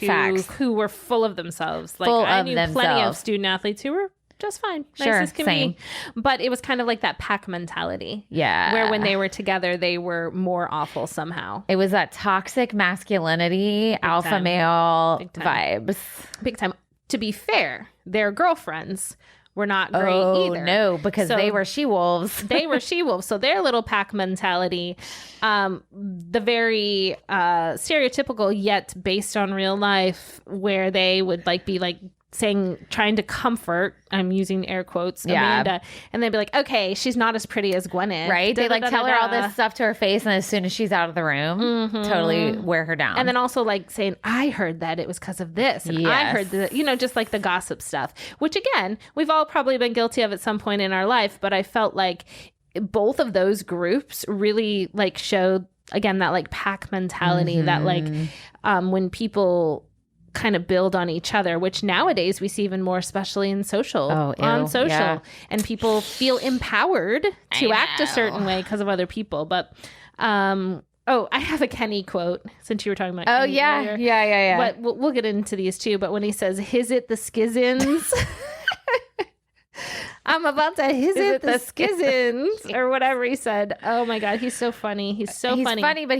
who were full of themselves. Like I knew plenty of student athletes who were just fine. Nice as can be. But it was kind of like that pack mentality. Yeah. Where when they were together, they were more awful somehow. It was that toxic masculinity, alpha male vibes. Big time. To be fair, their girlfriends were not great either. No, because they were she-wolves. They were she-wolves. So their little pack mentality, the very stereotypical yet based on real life, where they would like be like trying to comfort, I'm using air quotes, Amanda, and they'd be like, okay, she's not as pretty as Gwyneth. Right? They like tell her all this stuff to her face, and as soon as she's out of the room, totally wear her down. And then also like saying, I heard that it was because of this, and I heard that, just like the gossip stuff, which again, we've all probably been guilty of at some point in our life, but I felt like both of those groups really like showed, again, that like pack mentality, that like when people kind of build on each other, which nowadays we see even more, especially in social, and people feel empowered to act a certain way because of other people. But I have a Kenny quote since you were talking about Kenny earlier. Yeah. But we'll get into these too. But when he says, "His it the skizzins," I'm about to his it the skizzins, or whatever he said. Oh my God, he's so funny. He's funny. He's funny, but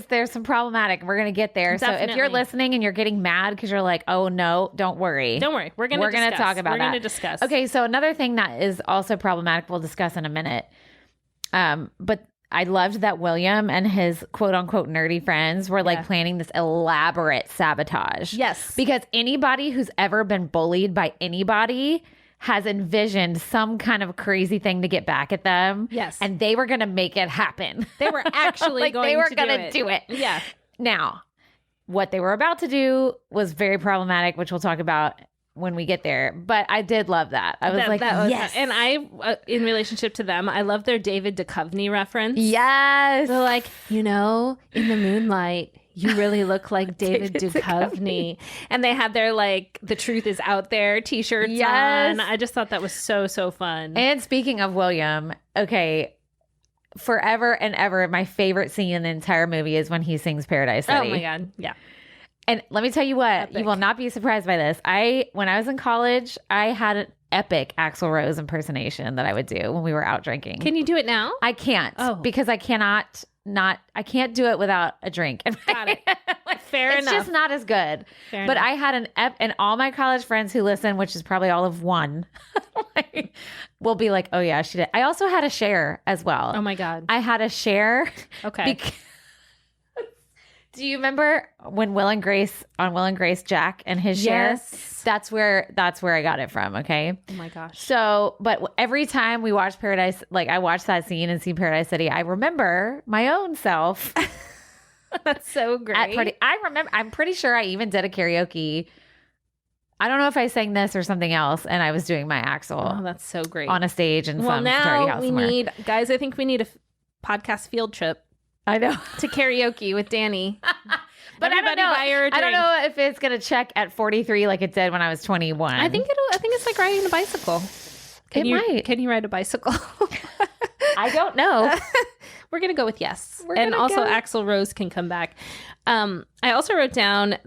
there's some problematic. We're gonna get there. Definitely. So if you're listening and you're getting mad because you're like, oh no, don't worry. We're gonna talk about that. We're gonna discuss. Okay, so another thing that is also problematic, we'll discuss in a minute. But I loved that William and his quote unquote nerdy friends were like planning this elaborate sabotage. Yes, because anybody who's ever been bullied by anybody has envisioned some kind of crazy thing to get back at them. Yes. And they were going to make it happen. They were actually going to do it. Yeah. Now, what they were about to do was very problematic, which we'll talk about when we get there. But I did love that. I was yes. And I, in relationship to them, I love their David Duchovny reference. Yes. They're like, in the moonlight, you really look like David Duchovny. And they had their like, the truth is out there t-shirts on. I just thought that was so, so fun. And speaking of William, okay, forever and ever, my favorite scene in the entire movie is when he sings Paradise City. Oh my God. Yeah. And let me tell you what, Epic. You will not be surprised by this. When I was in college, I had an epic Axl Rose impersonation that I would do when we were out drinking. Can you do it now? I can't because I I can't do it without a drink. Got it. Fair enough. It's just not as good. Fair but enough. I had and all my college friends who listen, which is probably all of one, will be like, oh yeah, she did. I also had a share as well. Oh my God. I had a share. Okay. Do you remember when Will and Grace Jack and his share? Yes. That's where I got it from. Okay. Oh my gosh. So, but every time we watch Paradise, like I watch that scene and see Paradise City, I remember my own self That's so great. At party. I remember, I'm pretty sure I even did a karaoke. I don't know if I sang this or something else, and I was doing my Axel Oh, that's so great. on a stage in well, some fraternity now house we somewhere. need, guys, I think we need a podcast field trip I know. to karaoke with Dani. But I don't Everybody know. buy her a I don't drink. know if it's gonna check at 43 like it did when I was 21. I think it's like riding a bicycle. might. Can you ride a bicycle? I don't know. We're going to go with yes. We're And gonna also go. Axl Rose can come back. I also wrote down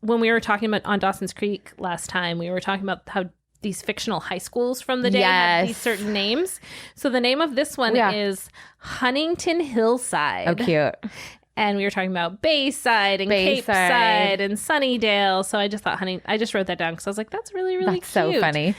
when we were talking about on Dawson's Creek last time, we were talking about how these fictional high schools from the day had these certain names. So the name of this one is Huntington Hillside. Oh, cute. And we were talking about Bayside and Cape Side and Sunnydale. So I just thought, I just wrote that down because I was like, that's really, really That's cute. so funny.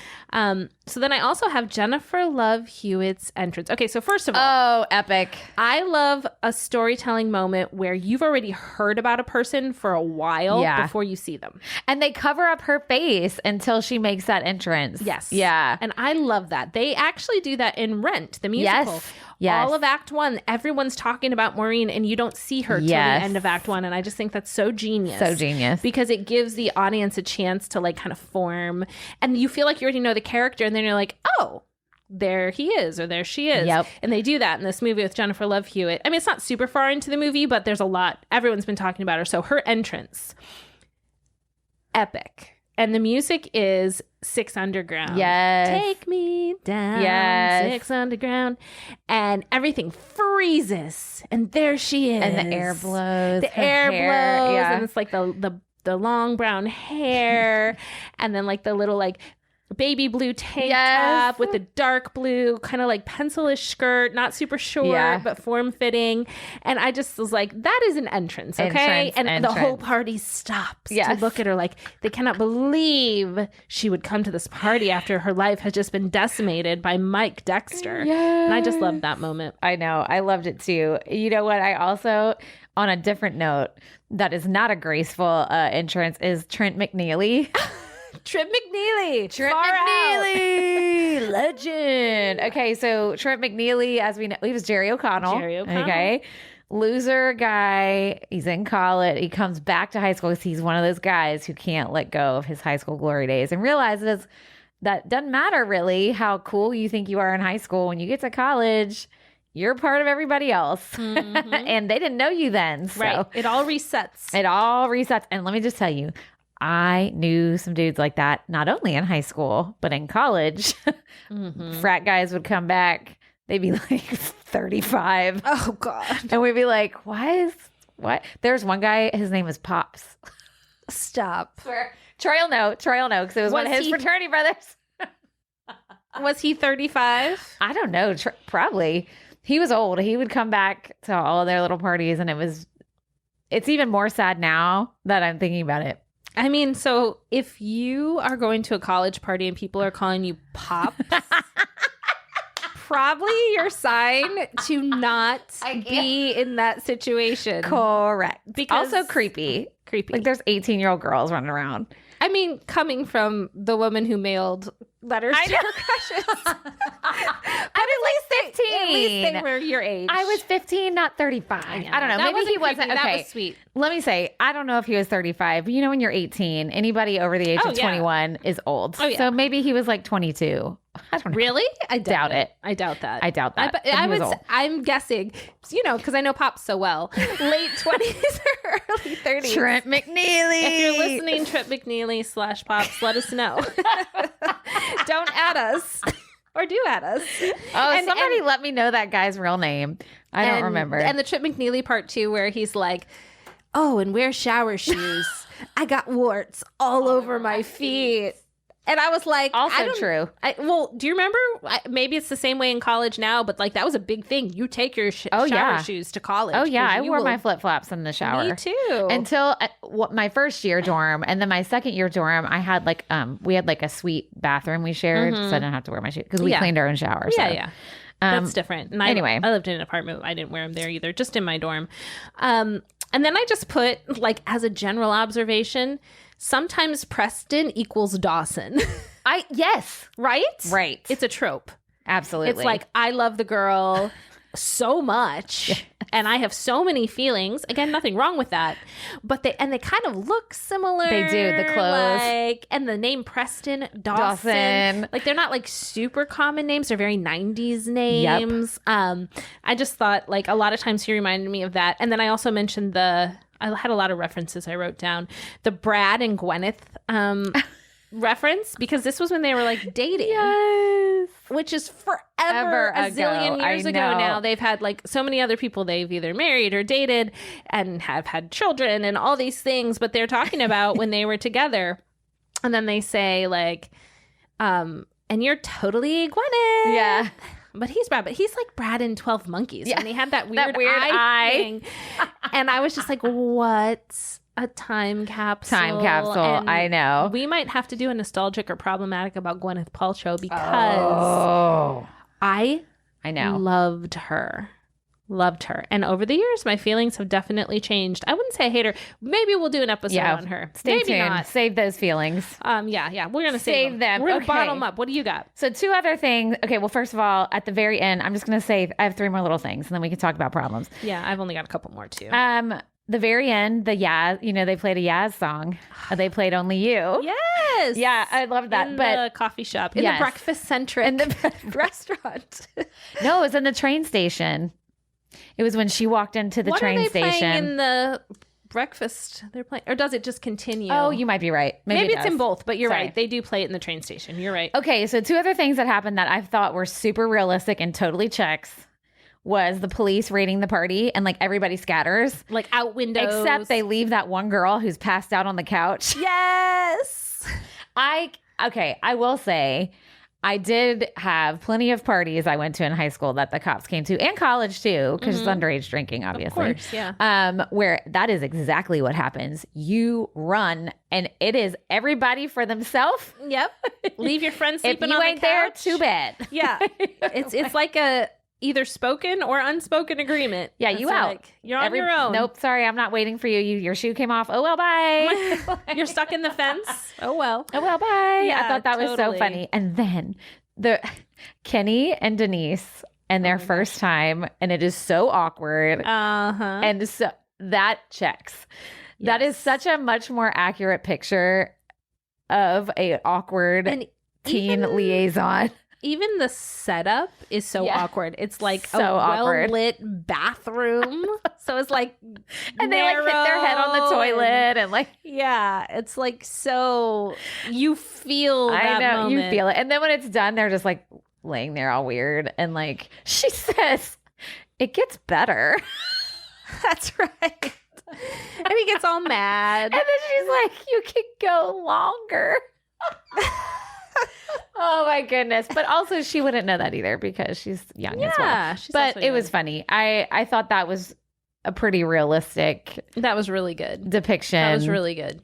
So then I also have Jennifer Love Hewitt's entrance. Okay, so first of all, Oh, epic. I love a storytelling moment where you've already heard about a person for a while before you see them. And they cover up her face until she makes that entrance. Yes. Yeah. And I love that. They actually do that in Rent, the musical. Yes. All of Act 1, everyone's talking about Maureen and you don't see her till the end of Act 1. And I just think that's so genius. So genius. Because it gives the audience a chance to like kind of form. And you feel like you already know the character. And then you're like, oh, there he is or there she is. Yep. And they do that in this movie with Jennifer Love Hewitt. I mean, it's not super far into the movie, but there's a lot. Everyone's been talking about her. So her entrance, epic. And the music is Six Underground. Yes. Take me down. Yes. Six Underground. And everything freezes. And there she is. And the air blows. The her air hair. blows. Yeah. And it's like the long brown hair. And then like the little like baby blue tank top with the dark blue kind of like pencil-ish skirt, not super short but form-fitting. And I just was like, that is an entrance, okay? And the whole party stops to look at her like they cannot believe she would come to this party after her life has just been decimated by Mike Dexter. And I just loved that moment. I know. I loved it too. You know what? I also, on a different note, that is not a graceful entrance, is Trent McNeely. Trent McNeely. Legend. Okay, so Trent McNeely, as we know, he was Jerry O'Connell. Okay. Loser guy. He's in college. He comes back to high school because he's one of those guys who can't let go of his high school glory days and realizes that doesn't matter really how cool you think you are in high school. When you get to college, you're part of everybody else. Mm-hmm. And they didn't know you then. So right. It all resets. And let me just tell you, I knew some dudes like that, not only in high school, but in college. Frat guys would come back. They'd be like 35. Oh, God. And we'd be like, what? There's one guy, his name was Pops. Stop. Swear. Troy will know, because it was one of his fraternity brothers. Was he 35? I don't know. Probably. He was old. He would come back to all of their little parties, and it's even more sad now that I'm thinking about it. I mean, so if you are going to a college party and people are calling you Pops, probably your sign to not be in that situation. Correct. Because also creepy. Like there's 18-year-old girls running around. I mean, coming from the woman who mailed letters to her crushes. But at least 15. At least they were your age. I was 15, not 35. I don't know. That Maybe he wasn't. Creepy. Okay. That was sweet. Let me say, I don't know if he was 35, but you know, when you're 18, anybody over the age of 21 is old. Oh, yeah. So maybe he was like 22. I don't know. Really? I doubt it. I doubt that. I'm guessing, because I know Pops so well, late 20s or early 30s. Trent McNeely. If you're listening, Trent McNeely /Pops, let us know. Don't add us. Or do add us. Oh, somebody let me know that guy's real name. I don't remember. And the Trent McNeely part too, where he's like, oh, and wear shower shoes. I got warts all over my feet. And I was like, also true. Do you remember? Maybe it's the same way in college now, but like that was a big thing. You take your shower shoes to college. Oh, yeah. I wore my flip-flops in the shower. Me too. Until my first year dorm. And then my second year dorm, I had we had like a suite bathroom we shared. So I didn't have to wear my shoes because we cleaned our own shower. Yeah. That's different. And anyway, I lived in an apartment. I didn't wear them there either, just in my dorm. And then I just put, like, as a general observation, sometimes Preston equals Dawson. Yes. Right? Right. It's a trope. Absolutely. It's like, I love the girl. so much and I have so many feelings. Again, nothing wrong with that. But they kind of look similar. They do, the clothes. And the name Preston, Dawson. Like they're not like super common names. They're very 90s names. Yep. I just thought like a lot of times he reminded me of that. And then I also mentioned I had a lot of references I wrote down. The Brad and Gwyneth reference, because this was when they were like dating. Yes. Which is forever a zillion years ago now. They've had like so many other people they've either married or dated and have had children and all these things, but they're talking about when they were together. And then they say like, and you're totally Gwyneth. Yeah. But he's Brad. But he's like Brad in 12 Monkeys. Yeah. And he had that weird eye thing. And I was just like, what? A time capsule. Time capsule. And I know. We might have to do a nostalgic or problematic about Gwyneth Paltrow because I know. Loved her. And over the years, my feelings have definitely changed. I wouldn't say I hate her. Maybe we'll do an episode on her. Stay Maybe tuned. Not. Save those feelings. Yeah. We're going to save them. We're going to bottle them up. What do you got? So 2 other things. Okay, well, first of all, at the very end, I'm just going to say I have 3 more little things, and then we can talk about problems. Yeah, I've only got a couple more, too. The very end, the Yaz, they played a Yaz song. They played Only You. Yes. Yeah, I love that. In the coffee shop. In the breakfast-centric in the restaurant. No, it was in the train station. It was when she walked into the train station. What are they playing in the breakfast? They're playing, or does it just continue? Oh, you might be right. Maybe it's in both, but you're right. They do play it in the train station. You're right. Okay, so 2 other things that happened that I thought were super realistic and totally checks was the police raiding the party and like everybody scatters. Like out windows. Except they leave that one girl who's passed out on the couch. Yes. I will say I did have plenty of parties I went to in high school that the cops came to, and college too, because it's underage drinking, obviously. Of course, yeah. Where that is exactly what happens. You run, and it is everybody for themselves. Yep. Leave your friends sleeping on the couch. If you ain't there, too bad. Yeah. It's like a either spoken or unspoken agreement. Yeah, you out. You're on your own. Nope, sorry, I'm not waiting for you. Your shoe came off. Oh, well, bye. You're stuck in the fence. Oh, well. Oh, well, bye. Yeah, I thought that was so funny. And then Kenny and Denise and their first time, and it is so awkward. Uh-huh. And so that checks. Yes. That is such a much more accurate picture of a awkward teen liaison. Even the setup is so awkward. It's like so a well-lit bathroom. So it's like and they like hit their head on the toilet and like it's like so you feel that moment. You feel it. And then when it's done, they're just like laying there all weird. And like she says, it gets better. That's right. And he gets all mad. And then she's like, you can go longer. Oh my goodness. But also she wouldn't know that either because she's young as well. But it was funny. I thought that was a pretty realistic That was really good. Depiction. That was really good.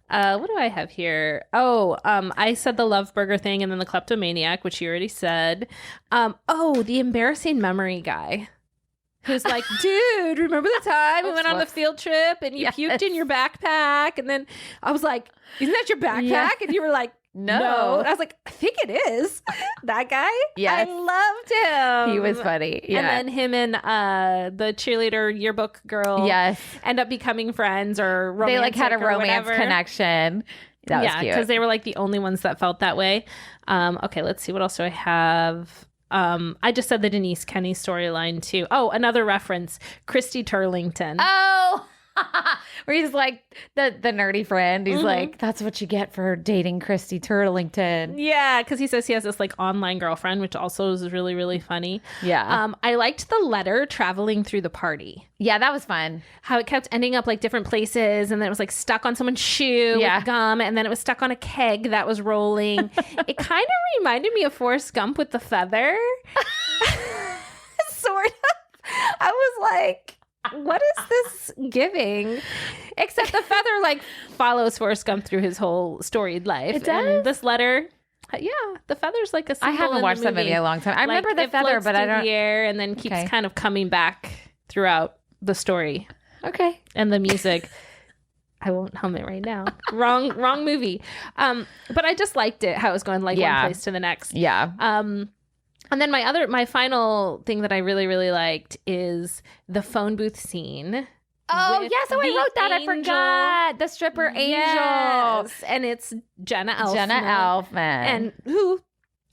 What do I have here? I said the love burger thing and then the kleptomaniac, which you already said. The embarrassing memory guy. Who's like, dude, remember the time we went on the field trip and you puked in your backpack? And then I was like, isn't that your backpack? Yeah. And you were like, no. And I was like, I think it is. That guy? Yes. I loved him. He was funny. Yeah. And then him and the cheerleader yearbook girl end up becoming friends or romantic. They like had a romance connection. That was cute. Because they were like the only ones that felt that way. Okay, let's see. What else do I have? I just said the Denise Kenny storyline too. Oh, another reference. Christy Turlington. Oh, where he's like the nerdy friend. He's like, that's what you get for dating Christy Turlington. Yeah, because he says he has this like online girlfriend, which also is really, really funny. Yeah. I liked the letter traveling through the party. Yeah, that was fun. How it kept ending up like different places, and then it was like stuck on someone's shoe with gum, and then it was stuck on a keg that was rolling. It kind of reminded me of Forrest Gump with the feather. Sort of. I was like, what is this giving? Except the feather like follows Forrest Gump through his whole storied life. It does? And this letter, the feather's like a symbol. I haven't watched that movie in a long time. I remember the feather, but I don't. The air and then keeps kind of coming back throughout the story. Okay. And the music. I won't hum it right now. Wrong movie. But I just liked it. How it was going like one place to the next. Yeah. And then my final thing that I really, really liked is the phone booth scene. Oh, yes. Oh, I wrote that. angel. I forgot. The stripper angel. Yes. And it's Jenna Elfman. And who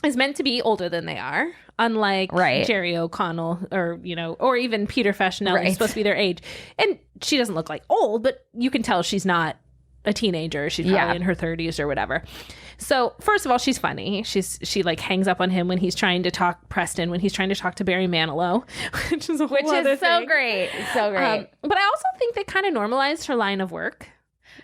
is meant to be older than they are, unlike Jerry O'Connell or even Peter Facinelli is supposed to be their age. And she doesn't look like old, but you can tell she's not a teenager. She's probably in her 30s or whatever. So first of all, she's funny. She like hangs up on him when he's trying to talk Preston, when he's trying to talk to Barry Manilow, which is so great. So great. But I also think they kind of normalized her line of work.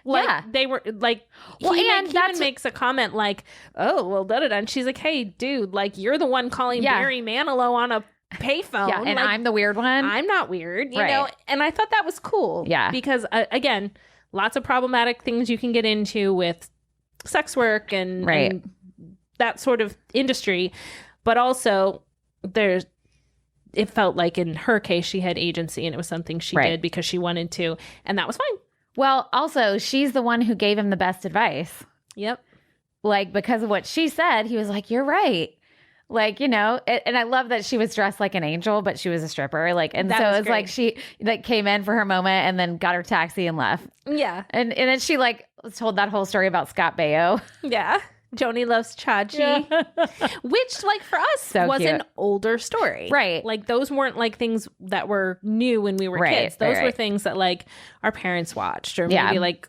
Like they were like, he even makes a comment like, oh, well, da-da-da. And she's like, hey, dude, like you're the one calling Barry Manilow on a payphone. Yeah, and like, I'm the weird one. I'm not weird, you know? And I thought that was cool. Yeah. Because again, lots of problematic things you can get into with sex work and that sort of industry. But also it felt like in her case, she had agency and it was something she did because she wanted to. And that was fine. Well, also, she's the one who gave him the best advice. Yep. Like, because of what she said, he was like, you're right. Like, you know, and I love that she was dressed like an angel, but she was a stripper. Like, and so it's like she like came in for her moment and then got her taxi and left. Yeah. And then she like told that whole story about Scott Baio. Yeah. Joni loves Chachi, which like for us was an older story. Right. Like those weren't like things that were new when we were kids. Those were things that like our parents watched or maybe like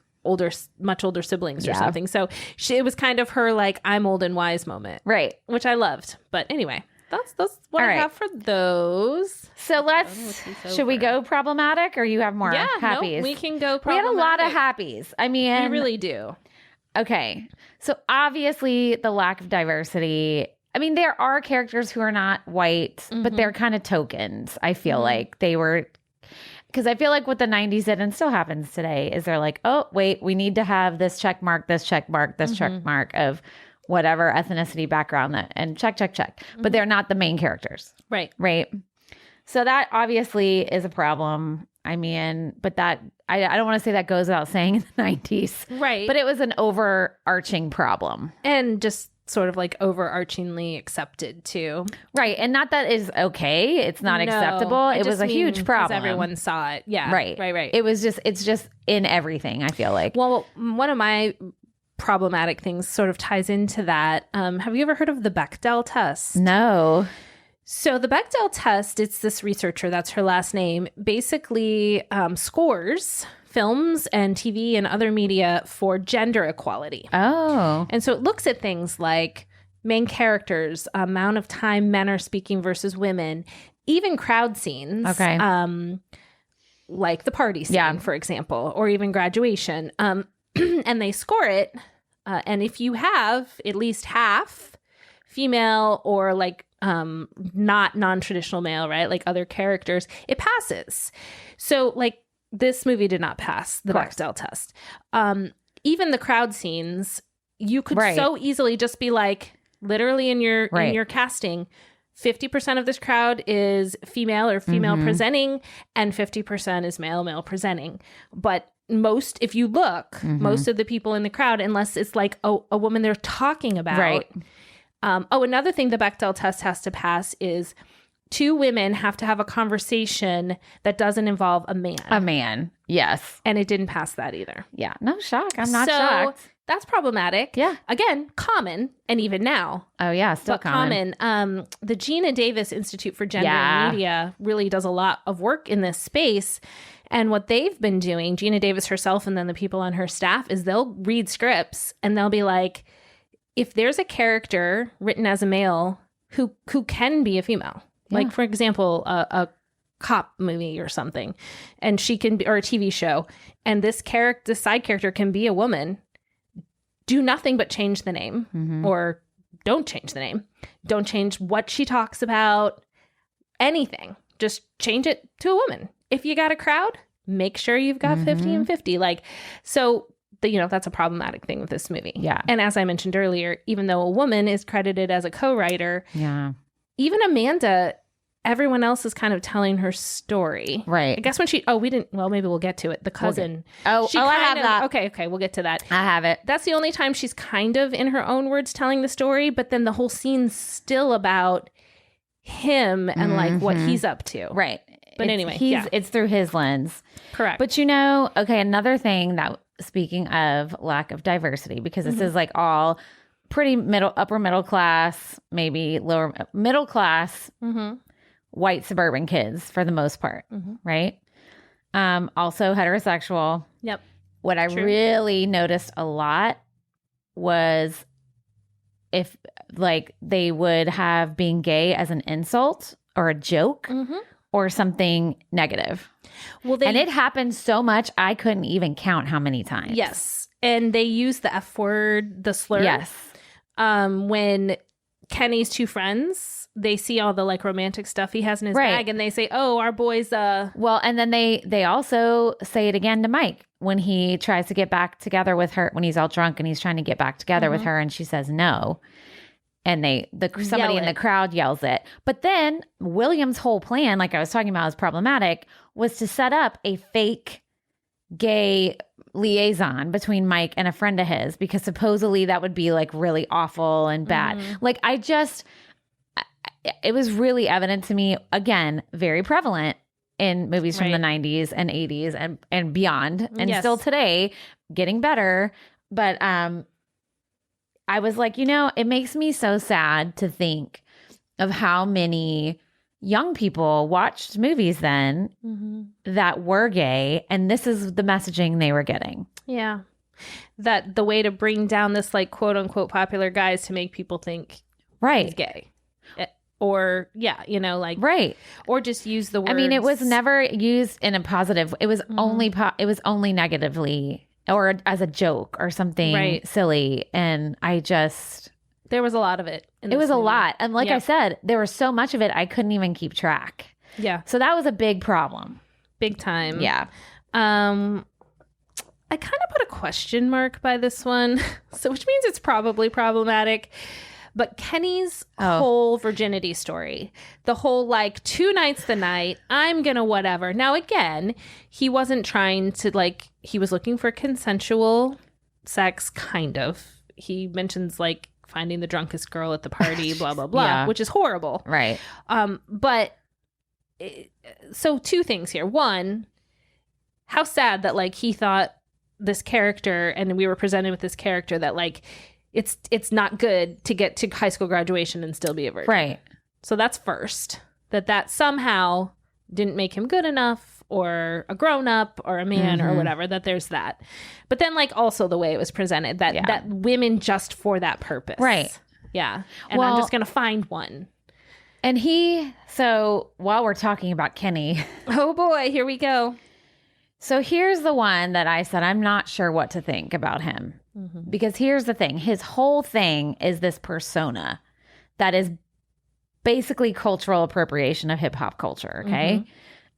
much older siblings or something. So it was kind of her like, I'm old and wise moment. Right. Which I loved. But anyway, that's what I have for those. So should we go problematic or you have more happies? No, we can go problematic. We have a lot of happies. I mean. We really do. Okay. So obviously the lack of diversity. I mean, there are characters who are not white, but they're kind of tokens. I feel like they were, because I feel like what the 90s did and still happens today is they're like, oh, wait, we need to have this check mark, this check mark, this check mark of whatever ethnicity background and check. But they're not the main characters. Right. Right. So that obviously is a problem. I mean, but that I don't want to say that goes without saying in the 90s. Right. But it was an overarching problem. And just sort of like overarchingly accepted too. Right. And not that is okay. It's not acceptable. It was a huge problem. Everyone saw it. Yeah. Right. It's just in everything, I feel like. Well, one of my problematic things sort of ties into that. Have you ever heard of the Bechdel test? No. So the Bechdel test, it's this researcher, that's her last name, basically scores films and TV and other media for gender equality. Oh. And so it looks at things like main characters, amount of time men are speaking versus women, even crowd scenes. Okay. Like the party scene, for example, or even graduation. And they score it. And if you have at least half female or like not non-traditional male, right? Like other characters, it passes. So like this movie did not pass the Bechdel test. Even the crowd scenes, you could so easily just be like, literally in your casting, 50% of this crowd is female or female presenting, and 50% is male presenting. But if you look, most of the people in the crowd, unless it's like a woman they're talking about. Right. Another thing the Bechdel test has to pass is 2 women have to have a conversation that doesn't involve a man. A man, yes. And it didn't pass that either. Yeah, no shock. I'm not shocked. That's problematic. Yeah. Again, common, and even now. Oh, yeah, still common. The Gina Davis Institute for Gender and Media really does a lot of work in this space. And what they've been doing, Gina Davis herself and then the people on her staff, is they'll read scripts and they'll be like, if there's a character written as a male who can be a female, like, for example, a cop movie or something, and she can be, or a TV show, and this side character can be a woman, do nothing but change the name, or don't change the name. Don't change what she talks about, anything. Just change it to a woman. If you got a crowd, make sure you've got 50 and 50. Like, so that's a problematic thing with this movie. Yeah. And as I mentioned earlier, even though a woman is credited as a co-writer, even Amanda, everyone else is kind of telling her story. Right. I guess when maybe we'll get to it. The cousin. I have that. Okay, we'll get to that. I have it. That's the only time she's kind of in her own words telling the story, but then the whole scene's still about him and like what he's up to. Right. But anyway, yeah. It's through his lens. Correct. But okay, another thing that, speaking of lack of diversity, because this is like all pretty upper middle class, maybe lower middle class, white suburban kids for the most part, right? Also heterosexual. Yep. What I really noticed a lot was if like they would have being gay as an insult or a joke or something negative. Well, and it happened so much, I couldn't even count how many times. Yes. And they use the F word, the slur. Yes. When Kenny's two friends, they see all the like romantic stuff he has in his bag and they say, oh, our boy's Well, and then they also say it again to Mike when he tries to get back together with her, when he's all drunk and he's trying to get back together with her and she says no. And somebody in the crowd yells it. But then William's whole plan, like I was talking about, is problematic, was to set up a fake gay liaison between Mike and a friend of his, because supposedly that would be like really awful and bad. Like it was really evident to me, again, very prevalent in movies from the 90s and 80s and beyond, and still today, getting better. But I was like, it makes me so sad to think of how many young people watched movies then that were gay, and this is the messaging they were getting. Yeah. That the way to bring down this like quote unquote popular guy is to make people think he's gay. Or or just use the words. I mean, it was never used in a positive. It was only negatively or as a joke or something silly, and there was a lot of it. It was a lot, and like I said, there was so much of it I couldn't even keep track. Yeah, so that was a big problem, big time. Yeah. I kind of put a question mark by this one, so which means it's probably problematic. But Kenny's whole virginity story, the whole like 2 nights the night, I'm gonna whatever. Now, again, he wasn't trying to he was looking for consensual sex, kind of. He mentions like finding the drunkest girl at the party, blah, blah, blah, which is horrible. Right. So 2 things here. One, how sad that like he thought this character, and we were presented with this character that like, it's not good to get to high school graduation and still be a virgin. Right. So that's first. That somehow didn't make him good enough or a grown up or a man or whatever, that there's that. But then like also the way it was presented, that women just for that purpose. Right. Yeah. And I'm just going to find one. And so while we're talking about Kenny. Oh boy, here we go. So here's the one that I said, I'm not sure what to think about him. Because here's the thing. His whole thing is this persona that is basically cultural appropriation of hip hop culture, okay?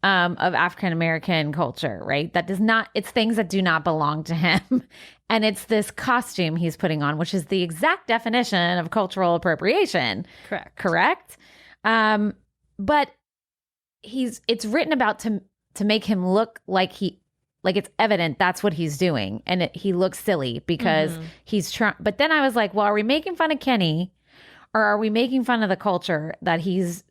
Of African American culture, right? It's things that do not belong to him. And it's this costume he's putting on, which is the exact definition of cultural appropriation. Correct? But it's written about to make him look like it's evident that's what he's doing. And he looks silly because he's trying. But then I was like, well, are we making fun of Kenny, or are we making fun of the culture that he's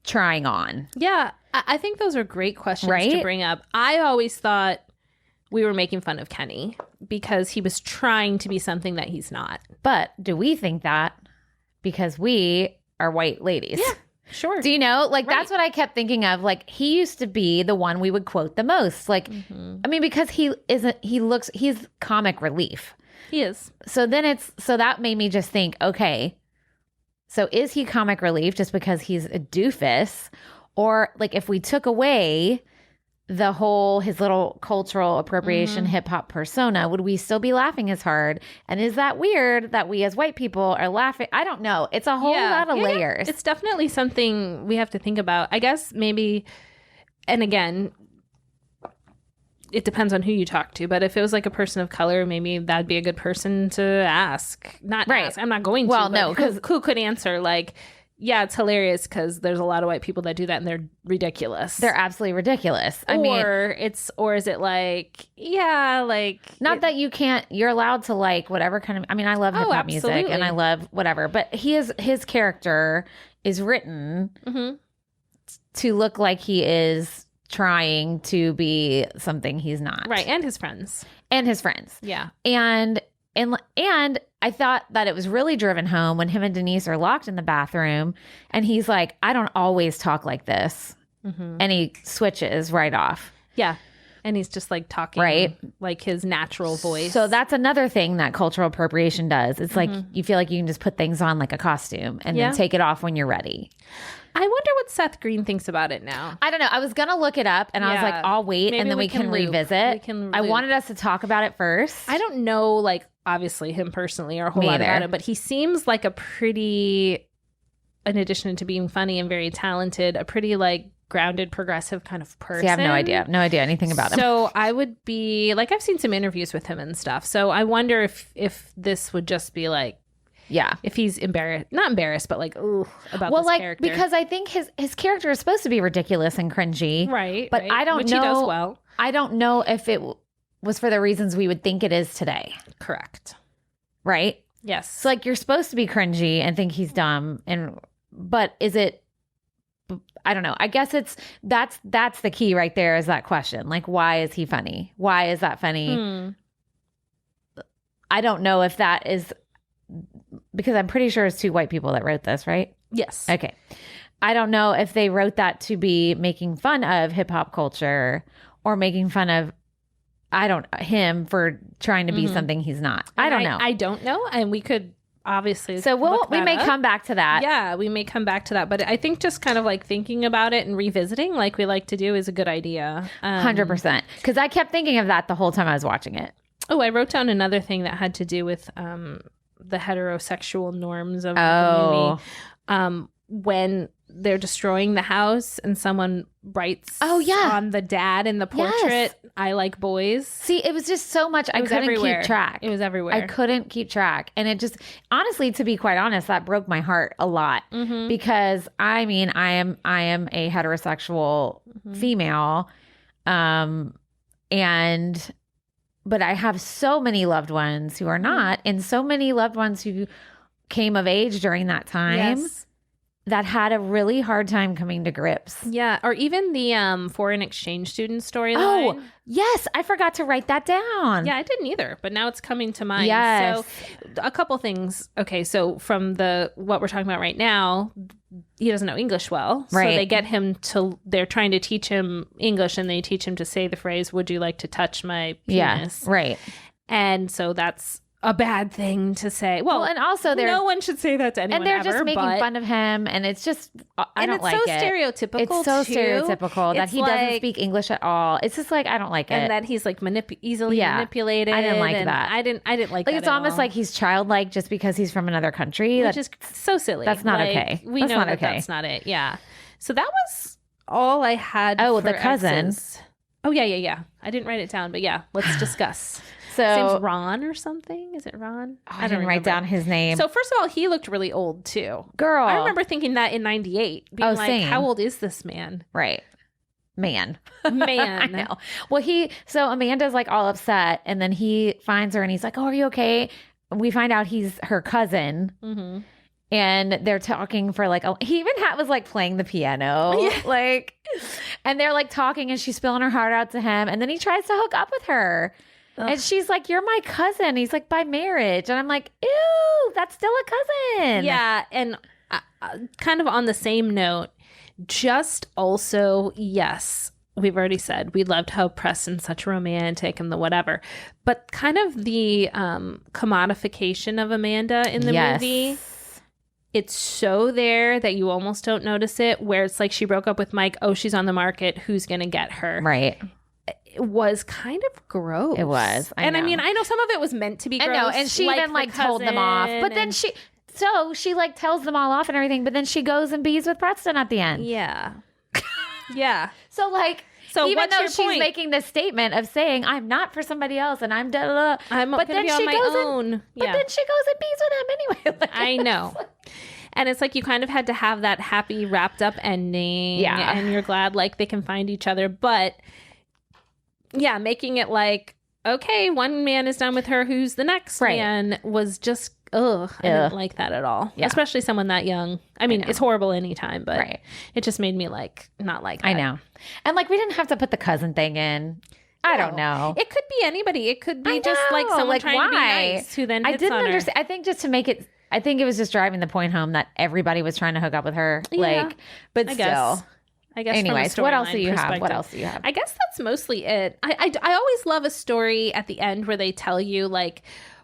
trying on? Yeah, I think those are great questions to bring up. I always thought we were making fun of Kenny because he was trying to be something that he's not. But do we think that because we are white ladies? Yeah. Sure. Do you know? That's what I kept thinking of. Like, he used to be the one we would quote the most. Like, I mean, because he's comic relief. He is. So that made me just think, okay, so is he comic relief just because he's a doofus? Or like if we took away his little cultural appropriation hip hop persona, would we still be laughing as hard? And is that weird that we as white people are laughing? I don't know. It's a whole lot of layers. It's definitely something we have to think about. I guess maybe, and again, it depends on who you talk to, but if it was like a person of color, maybe that'd be a good person to ask. Not ask. I'm not going to. Well, no, because who could answer like, yeah, it's hilarious because there's a lot of white people that do that and they're ridiculous. They're absolutely ridiculous. Or is it like, not that you can't, you're allowed to like whatever kind of, I mean, I love hip hop music and I love whatever, but his character is written to look like he is trying to be something he's not. Right. And his friends. Yeah. And I thought that it was really driven home when him and Denise are locked in the bathroom and he's like, I don't always talk like this. And he switches right off. Yeah. And he's just like talking like his natural voice. So that's another thing that cultural appropriation does. It's like you feel like you can just put things on like a costume and then take it off when you're ready. I wonder what Seth Green thinks about it now. I don't know. I was going to look it up and I was like, I'll wait. Maybe and then we can revisit. I wanted us to talk about it first. I don't know, like, obviously him personally or a whole lot about it, but he seems like a pretty, in addition to being funny and very talented, a pretty like grounded, progressive kind of person. See, I have no idea anything about him. So I would be like, I've seen some interviews with him and stuff. So I wonder if this would just be like, if he's not embarrassed, but like, ooh, about this character. Because I think his character is supposed to be ridiculous and cringy. Right. But I don't know. Which he does well. I don't know if it was for the reasons we would think it is today. Correct. Right? Yes. So like you're supposed to be cringy and think he's dumb, but is it? I don't know. I guess that's the key right there is that question. Like, why is he funny? Why is that funny? I don't know if that is because I'm pretty sure it's two white people that wrote this, right? Yes. Okay. I don't know if they wrote that to be making fun of hip hop culture or making fun of him for trying to be something he's not. I don't know. I don't know. And we could obviously. So we may come back to that. Yeah, we may come back to that. But I think just kind of like thinking about it and revisiting like we like to do is a good idea. 100%. Because I kept thinking of that the whole time I was watching it. Oh, I wrote down another thing that had to do with the heterosexual norms of the movie. When they're destroying the house and someone writes on the dad in the portrait, I like boys. See, it was just so much. I couldn't keep track. It was everywhere. I couldn't keep track. And it just, honestly, to be quite honest, that broke my heart a lot because I mean, I am a heterosexual female. But I have so many loved ones who are not, and so many loved ones who came of age during that time that had a really hard time coming to grips. Yeah, or even the foreign exchange student storyline. Oh, yes. I forgot to write that down. Yeah, I didn't either, but now it's coming to mind. Yes. So a couple things. Okay, so from what we're talking about right now, he doesn't know English well. Right. So they get him they're trying to teach him English and they teach him to say the phrase, "Would you like to touch my penis?" Yeah, right. And so that's a bad thing to say. Well, and also no one should say that to anyone. And they're just making fun of him, and it's just I don't like it. And it's so stereotypical. It's so stereotypical that he doesn't speak English at all. It's just like I don't like it, and that he's like easily manipulated. I didn't like that. I didn't like that. Like it's almost like he's childlike just because he's from another country, which is so silly. That's not okay. We know that that's not it. Yeah. So that was all I had. Oh, for the cousin. Exes. Oh yeah. I didn't write it down, but yeah, let's discuss. So his name's Ron or something. Is it Ron? I didn't write down his name. So first of all, he looked really old too. Girl. I remember thinking that in 98. Being like, same. How old is this man? Right. Man. I know. Well, so Amanda's like all upset and then he finds her and he's like, "Oh, are you okay?" We find out he's her cousin. And they're talking for like, he even was like playing the piano, and they're like talking and she's spilling her heart out to him. And then he tries to hook up with her. Ugh. And she's like, "You're my cousin." He's like, "By marriage." And I'm like, ew, that's still a cousin. Yeah. And kind of on the same note, just also, yes, we've already said we loved how Preston's such romantic and the whatever, but kind of the commodification of Amanda in the movie. It's so there that you almost don't notice it, where it's like she broke up with Mike. Oh, she's on the market. Who's going to get her? Right. It was kind of gross. It was. I mean, I know some of it was meant to be gross. I know. And she even like told them off. But then she like tells them all off and everything. But then she goes and bees with Preston at the end. Yeah. Yeah. So even though she's making this statement of saying, "I'm not for somebody else and I'm da-da-da," I'm going to be on my own. But then she goes and bees with him anyway. I know. And it's like you kind of had to have that happy wrapped up ending. Yeah. And you're glad like they can find each other. But yeah, making it like okay, one man is done with her. Who's the next man? Was just, I didn't like that at all. Yeah. Especially someone that young. I mean, it's horrible anytime, but it just made me not like that. I know. And like, we didn't have to put the cousin thing in. I don't know. It could be anybody. It could be just like someone like, trying to be nice who then hits I didn't on understand. I think just to make it, I think it was just driving the point home that everybody was trying to hook up with her. Yeah, like, but I guess. Anyways, what else do you have? I guess that's mostly it. I always love a story at the end where they tell you like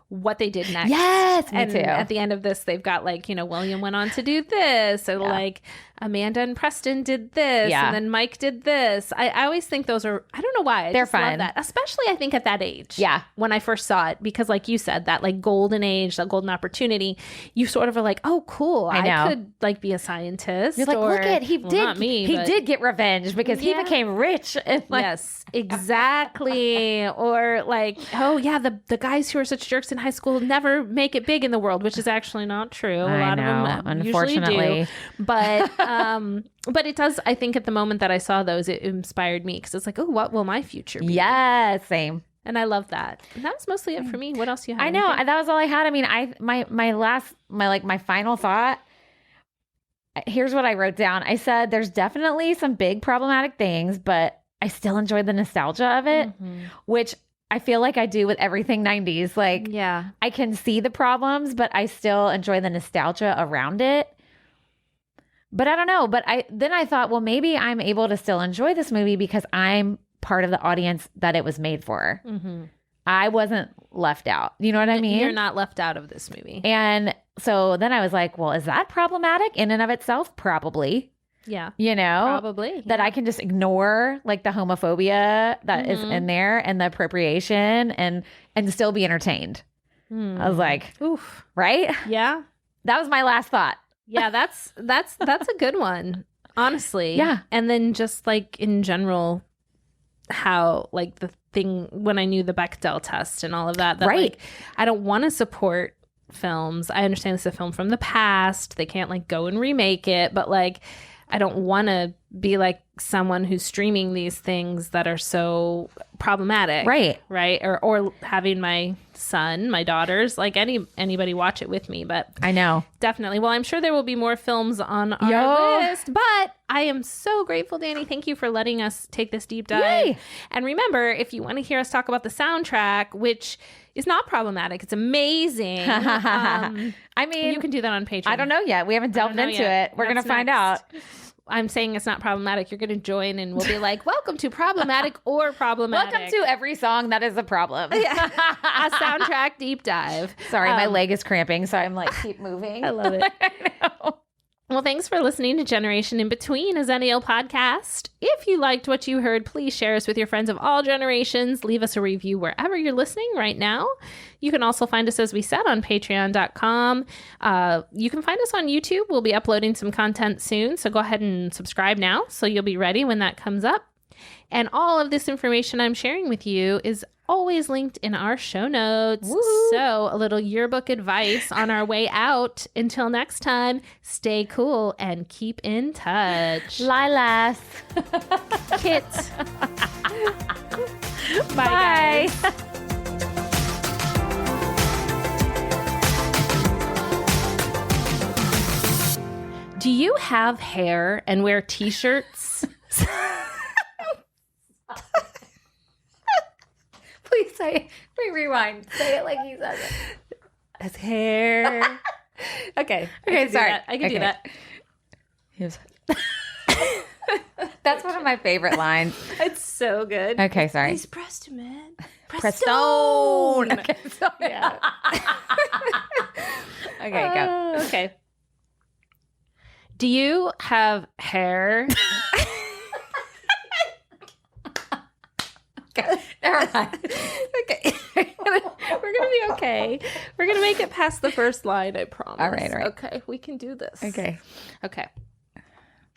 what they did next. Yes, me and too. At the end of this, they've got like, William went on to do this, or like Amanda and Preston did this, and then Mike did this. I always think those are, I don't know why. They're fun. Love that. Especially I think at that age. Yeah. When I first saw it, because like you said, that like golden age, that golden opportunity, you sort of are like, oh, cool. I could like be a scientist. You're like, look at, he did get revenge because he became rich. And like, yes, exactly. Or like, oh yeah, the guys who are such jerks in high school never make it big in the world, which is actually not true. A lot of them unfortunately do. But it does, I think at the moment that I saw those, it inspired me because it's like, oh, what will my future be? Yeah, same. And I love that. And that was mostly it for me. What else do you have? I know. That was all I had. I mean, my final thought, here's what I wrote down. I said, there's definitely some big problematic things, but I still enjoyed the nostalgia of it, which I feel like I do with everything 90s. Like, I can see the problems, but I still enjoy the nostalgia around it. But I don't know. But I thought, well, maybe I'm able to still enjoy this movie because I'm part of the audience that it was made for. I wasn't left out. You know what I mean? You're not left out of this movie. And so then I was like, well, is that problematic in and of itself? Probably. Yeah. Probably. That I can just ignore like the homophobia that is in there and the appropriation and still be entertained. I was like, oof. Right? Yeah. That was my last thought. Yeah, that's a good one, honestly. Yeah. And then just like in general, how like the thing when I knew the Bechdel test and all of that like I don't want to support films. I understand this is a film from the past. They can't like go and remake it, but like I don't want to be like someone who's streaming these things that are so problematic. Right. Or having my son, my daughters, like anybody watch it with me. But I know. Definitely. Well, I'm sure there will be more films on our list. But I am so grateful, Dani. Thank you for letting us take this deep dive. Yay. And remember, if you want to hear us talk about the soundtrack, which is not problematic, it's amazing. I mean, you can do that on Patreon. I don't know yet. We haven't delved into it. We're going to find out. I'm saying it's not problematic. You're going to join and we'll be like, welcome to Problematic or Problematic. Welcome to every song that is a problem. A soundtrack deep dive. Sorry, my leg is cramping, so I'm like, keep moving. I love it. I know. Well, thanks for listening to Generation in Between, a Xennial podcast. If you liked what you heard, please share us with your friends of all generations. Leave us a review wherever you're listening right now. You can also find us, as we said, on patreon.com. You can find us on YouTube. We'll be uploading some content soon, so go ahead and subscribe now so you'll be ready when that comes up. And all of this information I'm sharing with you is always linked in our show notes. Woo. So a little yearbook advice on our way out. Until next time, stay cool and keep in touch. Lilas. Kit. Bye, guys. Do you have hair and wear t-shirts? Please say it. Rewind. Say it like he says it. His hair. Okay, sorry. I can do that. That's one of my favorite lines. It's so good. Okay, sorry. He's Preston, man. Prestone. Okay, sorry. Yeah. Okay, go. Okay. Do you have hair? Okay, never mind. Okay. We're gonna be okay. We're gonna make it past the first line, I promise. All right. Okay, we can do this. Okay.